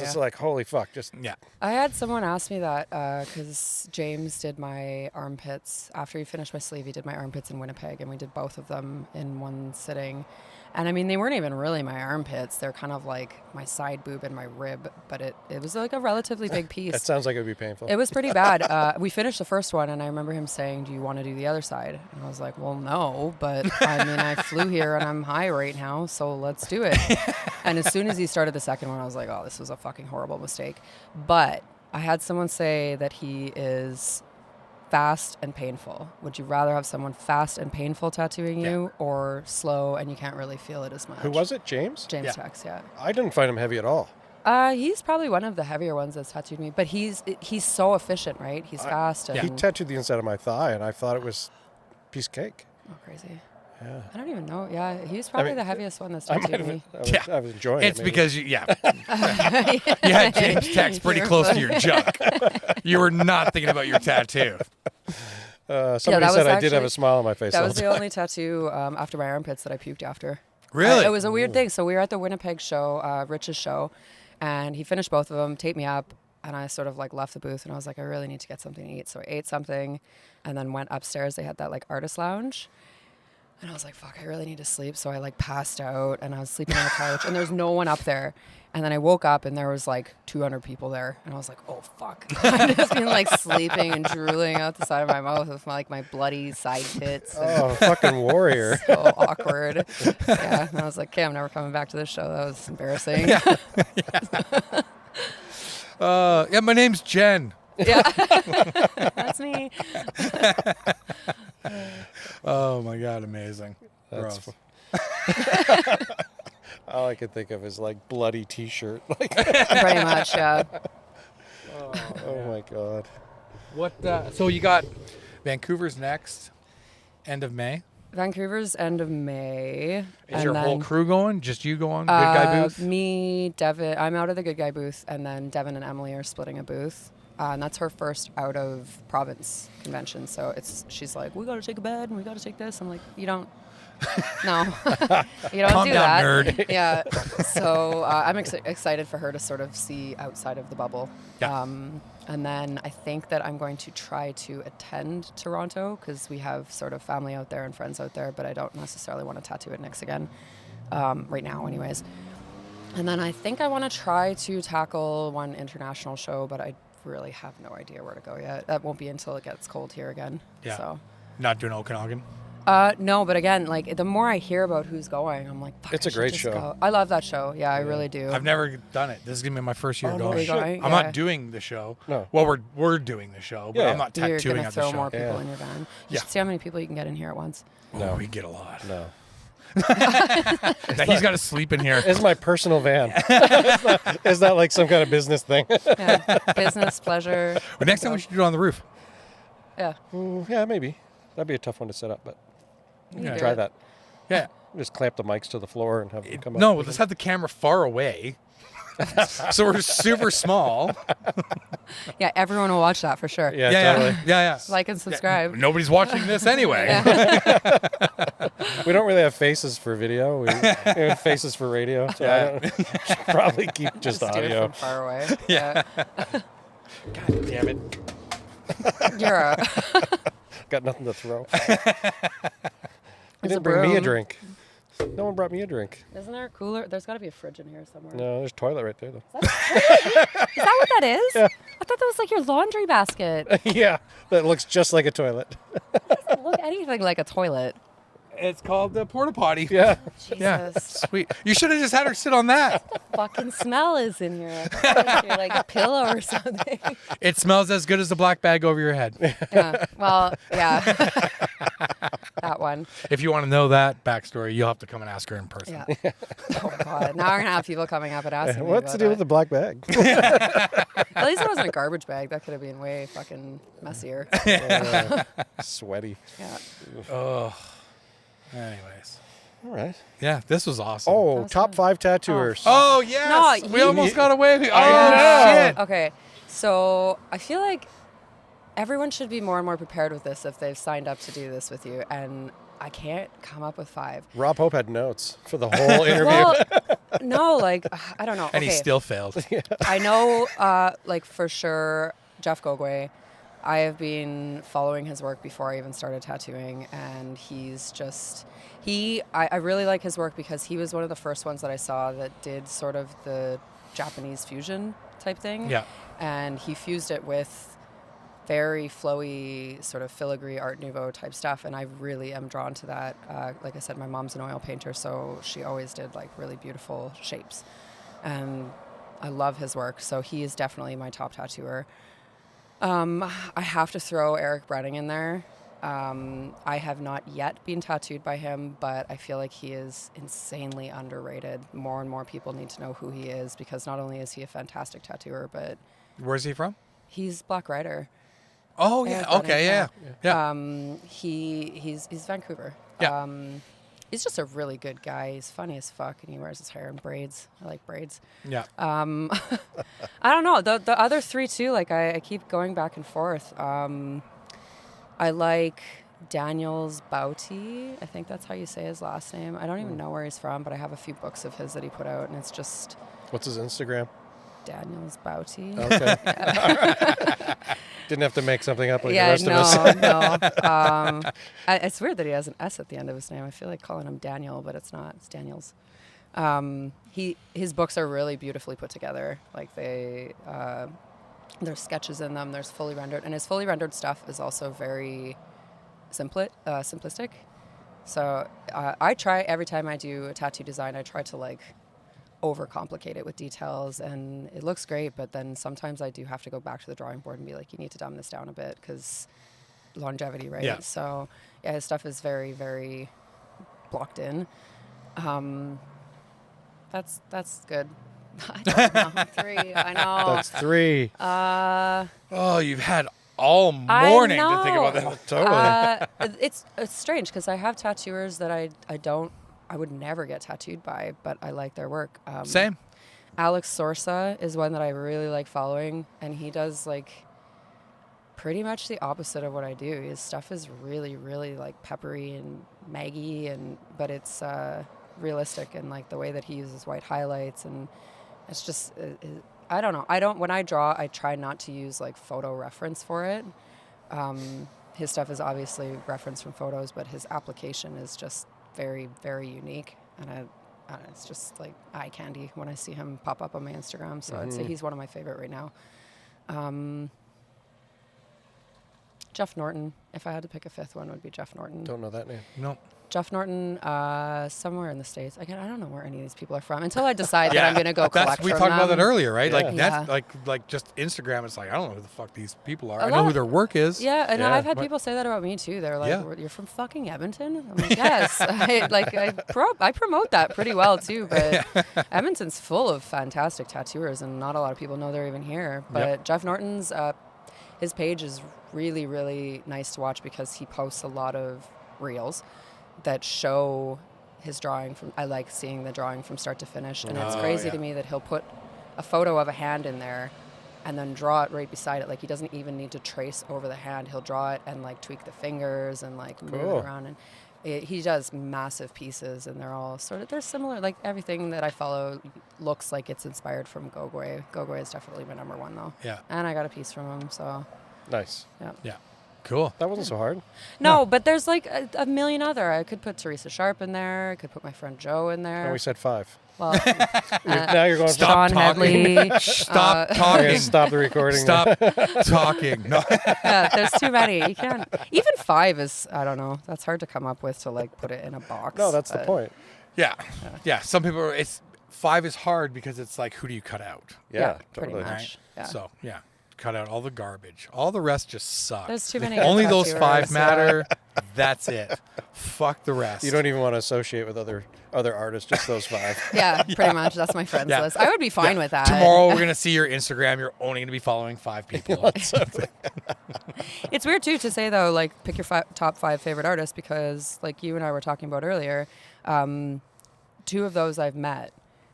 just like, holy fuck. Just yeah. I had someone ask me that because James did my armpits. After he finished my sleeve, he did my armpits in Winnipeg, and we did both of them in one sitting. And I mean, they weren't even really my armpits. They're kind of like my side boob and my rib, but it was like a relatively big piece. That sounds like it would be painful. It was pretty bad. We finished the first one, and I remember him saying, do you want to do the other side? And I was like, well, no, but I mean, I flew here and I'm high right now, so let's do it. And as soon as he started the second one, I was like, oh, this was a fucking horrible mistake. But I had someone say that he is fast and painful. Would you rather have someone fast and painful tattooing you or slow and you can't really feel it as much? Who was it? James? James Tex, yeah. I didn't find him heavy at all. He's probably one of the heavier ones that's tattooed me, but he's so efficient, right? He's fast. And He tattooed the inside of my thigh, and I thought it was piece of cake. Oh, crazy. Yeah. I don't even know. Yeah, he's probably the heaviest one that's tattooed me. I was enjoying it. It's because you had James Tex pretty close to your junk. You were not thinking about your tattoo. Somebody said I did have a smile on my face. That was the only tattoo after my armpits that I puked after. Really? It was a weird thing. So we were at the Winnipeg show, Rich's show, and he finished both of them, taped me up, and I sort of like left the booth, and I was like, I really need to get something to eat. So I ate something, and then went upstairs. They had that like artist lounge. And I was like, fuck, I really need to sleep. So I like passed out and I was sleeping on the couch and there's no one up there. And then I woke up and there was like 200 people there. And I was like, oh, fuck. I've just been like sleeping and drooling out the side of my mouth with my bloody side tits. Oh, fucking warrior. So awkward. Yeah. And I was like, okay, I'm never coming back to this show. That was embarrassing. Yeah, my name's Jen. Yeah. That's me. Oh my God, amazing. That's all I could think of is like bloody t-shirt. Like pretty much, yeah. Oh my God. What? So you got Vancouver's next, end of May. Vancouver's end of May. Is your whole crew going? Just you going? Good Guy booth? Me, Devin. I'm out of the Good Guy booth, and then Devin and Emily are splitting a booth. And that's her first out of province convention. So she's like, we got to take a bed and we got to take this. I'm like, you don't. No, you don't Calm do down, that. nerd. Yeah. So I'm excited for her to sort of see outside of the bubble. Yeah. And then I think that I'm going to try to attend Toronto because we have sort of family out there and friends out there, but I don't necessarily want to tattoo at Nick's again, right now anyways. And then I think I want to try to tackle one international show, but I really have no idea where to go yet. That won't be until it gets cold here again. Yeah. So. Not doing Okanagan? No, but again, like the more I hear about who's going, I'm like, fuck, it's a great show. Go. I love that show. Yeah, I really do. I've never done it. This is gonna be my first year Oh, going. no, I'm not doing the show. No. Well, we're doing the show, but I'm not You're tattooing gonna at the throw show. more people in your van. You should see how many people you can get in here at once. No, we get a lot. No. Now, he's got to sleep in here. It's my personal van. it's not like some kind of business thing. Yeah, business, pleasure. But next time we should do it on the roof. Yeah. Yeah, maybe. That'd be a tough one to set up, but You can do try it. that. Yeah. Just clamp the mics to the floor and have them come up. No, let's have the camera far away. So we're super small. Yeah, everyone will watch that for sure. Yeah, totally. Yeah. Like and subscribe. Nobody's watching this anyway. We don't really have faces for video. We have faces for radio. So I should probably keep just do it audio. from far away. Yeah. God damn it. You're a... Got nothing to throw. There's You didn't a bring me a broom. drink. No one brought me a drink. Isn't there a cooler? There's got to be a fridge in here somewhere. No, there's a toilet right there, though. Is that what that is? Yeah. I thought that was like your laundry basket. Yeah, that looks just like a toilet. It doesn't look anything like a toilet. It's called the porta potty. Yeah. Yeah. Jesus. Sweet. You should have just had her sit on that. Fucking smell is in here. You're like a pillow or something. It smells as good as the black bag over your head. Yeah. Well, yeah. That one. If you want to know that backstory, you'll have to come and ask her in person. Yeah. Oh God. Now we're gonna have people coming up and asking me What's the about deal that. with the black bag? At least it wasn't a garbage bag. That could have been way fucking messier. Sweaty. Yeah. Oh. Anyways. All right. Yeah, this was awesome. Oh, top 5 tattooers. Oh, yes. No, we you- almost got away. Oh, know. shit. Okay. So I feel like everyone should be more and more prepared with this if they've signed up to do this with you. And I can't come up with 5. Rob Hope had notes for the whole interview. Well, no, like, I don't know. And okay. he still failed. I know, like, for sure, Jeff Gogwe. I have been following his work before I even started tattooing, and he's just, I really like his work because he was one of the first ones that I saw that did sort of the Japanese fusion type thing. Yeah. And he fused it with very flowy, sort of filigree Art Nouveau type stuff, and I really am drawn to that. Like I said, my mom's an oil painter, so she always did like really beautiful shapes, and I love his work. So he is definitely my top tattooer. I have to throw Eric Brenning in there. I have not yet been tattooed by him, but I feel like he is insanely underrated. More and more people need to know who he is because not only is he a fantastic tattooer, but Where's he from? he's Black Rider. Oh, yeah. Eric Brenning, Okay, yeah. Yeah. He's Vancouver. Yeah. He's just a really good guy. He's funny as fuck, and he wears his hair in braids. I like braids. Yeah. I don't know. The other 3 too, like I keep going back and forth. I like Daniel's Bouty. I think that's how you say his last name. I don't even know where he's from, but I have a few books of his that he put out, and it's just What's his Instagram? Daniel's Bouty. Okay. Didn't have to make something up like the Yeah, rest of us. no. It's weird that he has an S at the end of his name. I feel like calling him Daniel, but it's not. It's Daniels. His books are really beautifully put together. Like there's sketches in them. There's fully rendered, and his fully rendered stuff is also very simplistic. So I try every time I do a tattoo design. I try to like overcomplicate it with details, and it looks great, but then sometimes I do have to go back to the drawing board and be like, you need to dumb this down a bit because longevity, right? Yeah. So yeah, his stuff is very, very blocked in. That's good. I don't know. 3, I know. That's 3. Oh, you've had all morning to think about that. Totally. It's strange because I have tattooers that I would never get tattooed by, but I like their work. Same. Alex Sorsa is one that I really like following, and he does like pretty much the opposite of what I do. His stuff is really, really like peppery and maggy, but it's realistic, and like the way that he uses white highlights, and it's just I don't know. When I draw, I try not to use like photo reference for it. His stuff is obviously referenced from photos, but his application is just very, very unique, and I don't know, it's just like eye candy when I see him pop up on my Instagram. So I'd say he's one of my favorite right now. Jeff Norton. If I had to pick a 5th one, would be Jeff Norton. Don't know that name. No. Jeff Norton, somewhere in the States. Again, I don't know where any of these people are from until I decide that I'm going to go collect We from talked about them. that earlier, right? Like Yeah. that's like just Instagram. It's like I don't know who the fuck these people are. A I know lot who of- their work is. Yeah, and Yeah. I've had people say that about me too. They're like, Yeah. "You're from fucking Edmonton?" I'm like, "Yes." I promote that pretty well too. But Edmonton's full of fantastic tattooers, and not a lot of people know they're even here. But Jeff Norton's his page is really, really nice to watch because he posts a lot of reels that show his drawing from. I like seeing the drawing from start to finish, and it's crazy to me that he'll put a photo of a hand in there and then draw it right beside it. Like he doesn't even need to trace over the hand. He'll draw it and like tweak the fingers and like move it around. And he does massive pieces, and they're all they're similar. Like everything that I follow looks like it's inspired from Gogwe. Gogwe is definitely my number 1 though. Yeah. And I got a piece from him, so Nice. yeah. Yeah. Cool. That wasn't so hard. No, but there's like a million other. I could put Teresa Sharp in there. I could put my friend Joe in there. No, we said 5. Well, now you're going. Sean Headley. Stop talking. Stop the recording. Stop talking. No. Yeah, there's too many. You can't. Even 5 is, I don't know. That's hard to come up with to like put it in a box. No, that's the point. Yeah. Some people, 5 is hard because it's like, who do you cut out? Yeah, pretty totally. much. Right? Yeah. So, cut out all the garbage. All the rest just sucks. There's too many Only good those 5 tattooers. matter. That's it. Fuck the rest. You don't even want to associate with other artists, just those 5. Yeah, pretty much. That's my friends list. I would be fine with that. Tomorrow we're gonna see your Instagram. You're only gonna be following 5 people. It's weird too to say though, like pick your top 5 favorite artists, because like you and I were talking about earlier, 2 of those I've met,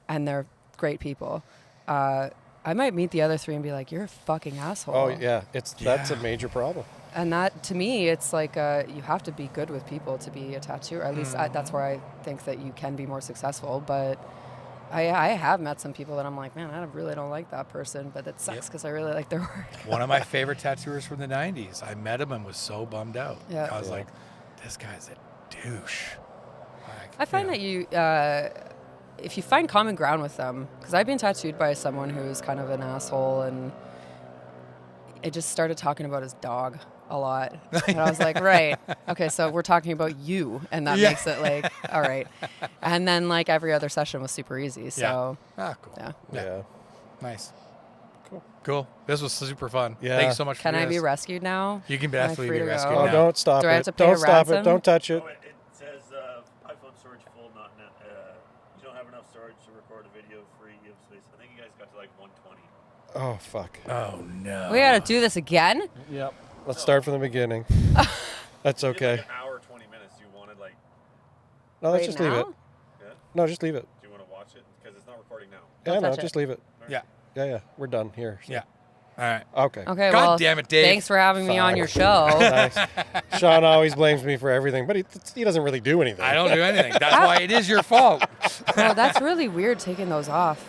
and they're great people. I might meet the other 3 and be like, "You're a fucking asshole." Oh yeah, that's a major problem. And that, to me, it's like you have to be good with people to be a tattooer. At least that's where I think that you can be more successful. But I have met some people that I'm like, man, I really don't like that person, but it sucks because I really like their work. One of my favorite tattooers from the 90s. I met him and was so bummed out. Yeah. I was like, this guy's a douche. Like, I find that you, if you find common ground with them, because I've been tattooed by someone who's kind of an asshole, and I just started talking about his dog a lot. And I was like, right, okay, so we're talking about you, and that makes it like, all right. And then like every other session was super easy, so. Ah, cool. Yeah. Nice. Cool. This was super fun. Yeah. Thanks so much for Can I this. be rescued now? You can Am I definitely free be to rescued go? now. Don't stop Do I have to it. pay Don't a stop it. ransom? Don't touch it. Oh, it says iPhone storage full, not net. You don't have enough storage to record a video free. You have space. I think you guys got to like 120. Oh fuck. Oh no. We gotta do this again? Yep. Let's start from the beginning. That's okay. Like an hour, 20 minutes. You wanted like. No, let's Right just leave it. now? Yeah? No, just leave it. Do you want to watch it? Because it's not recording now. Yeah, Don't no, touch just it. leave it. Yeah. Yeah. We're done here. Yeah. All right. Okay. Okay, God well, damn it, Dave. thanks for having me on Fine. your show. Nice. Sean always blames me for everything, but he doesn't really do anything. I don't do anything. That's why it is your fault. Oh, that's really weird taking those off.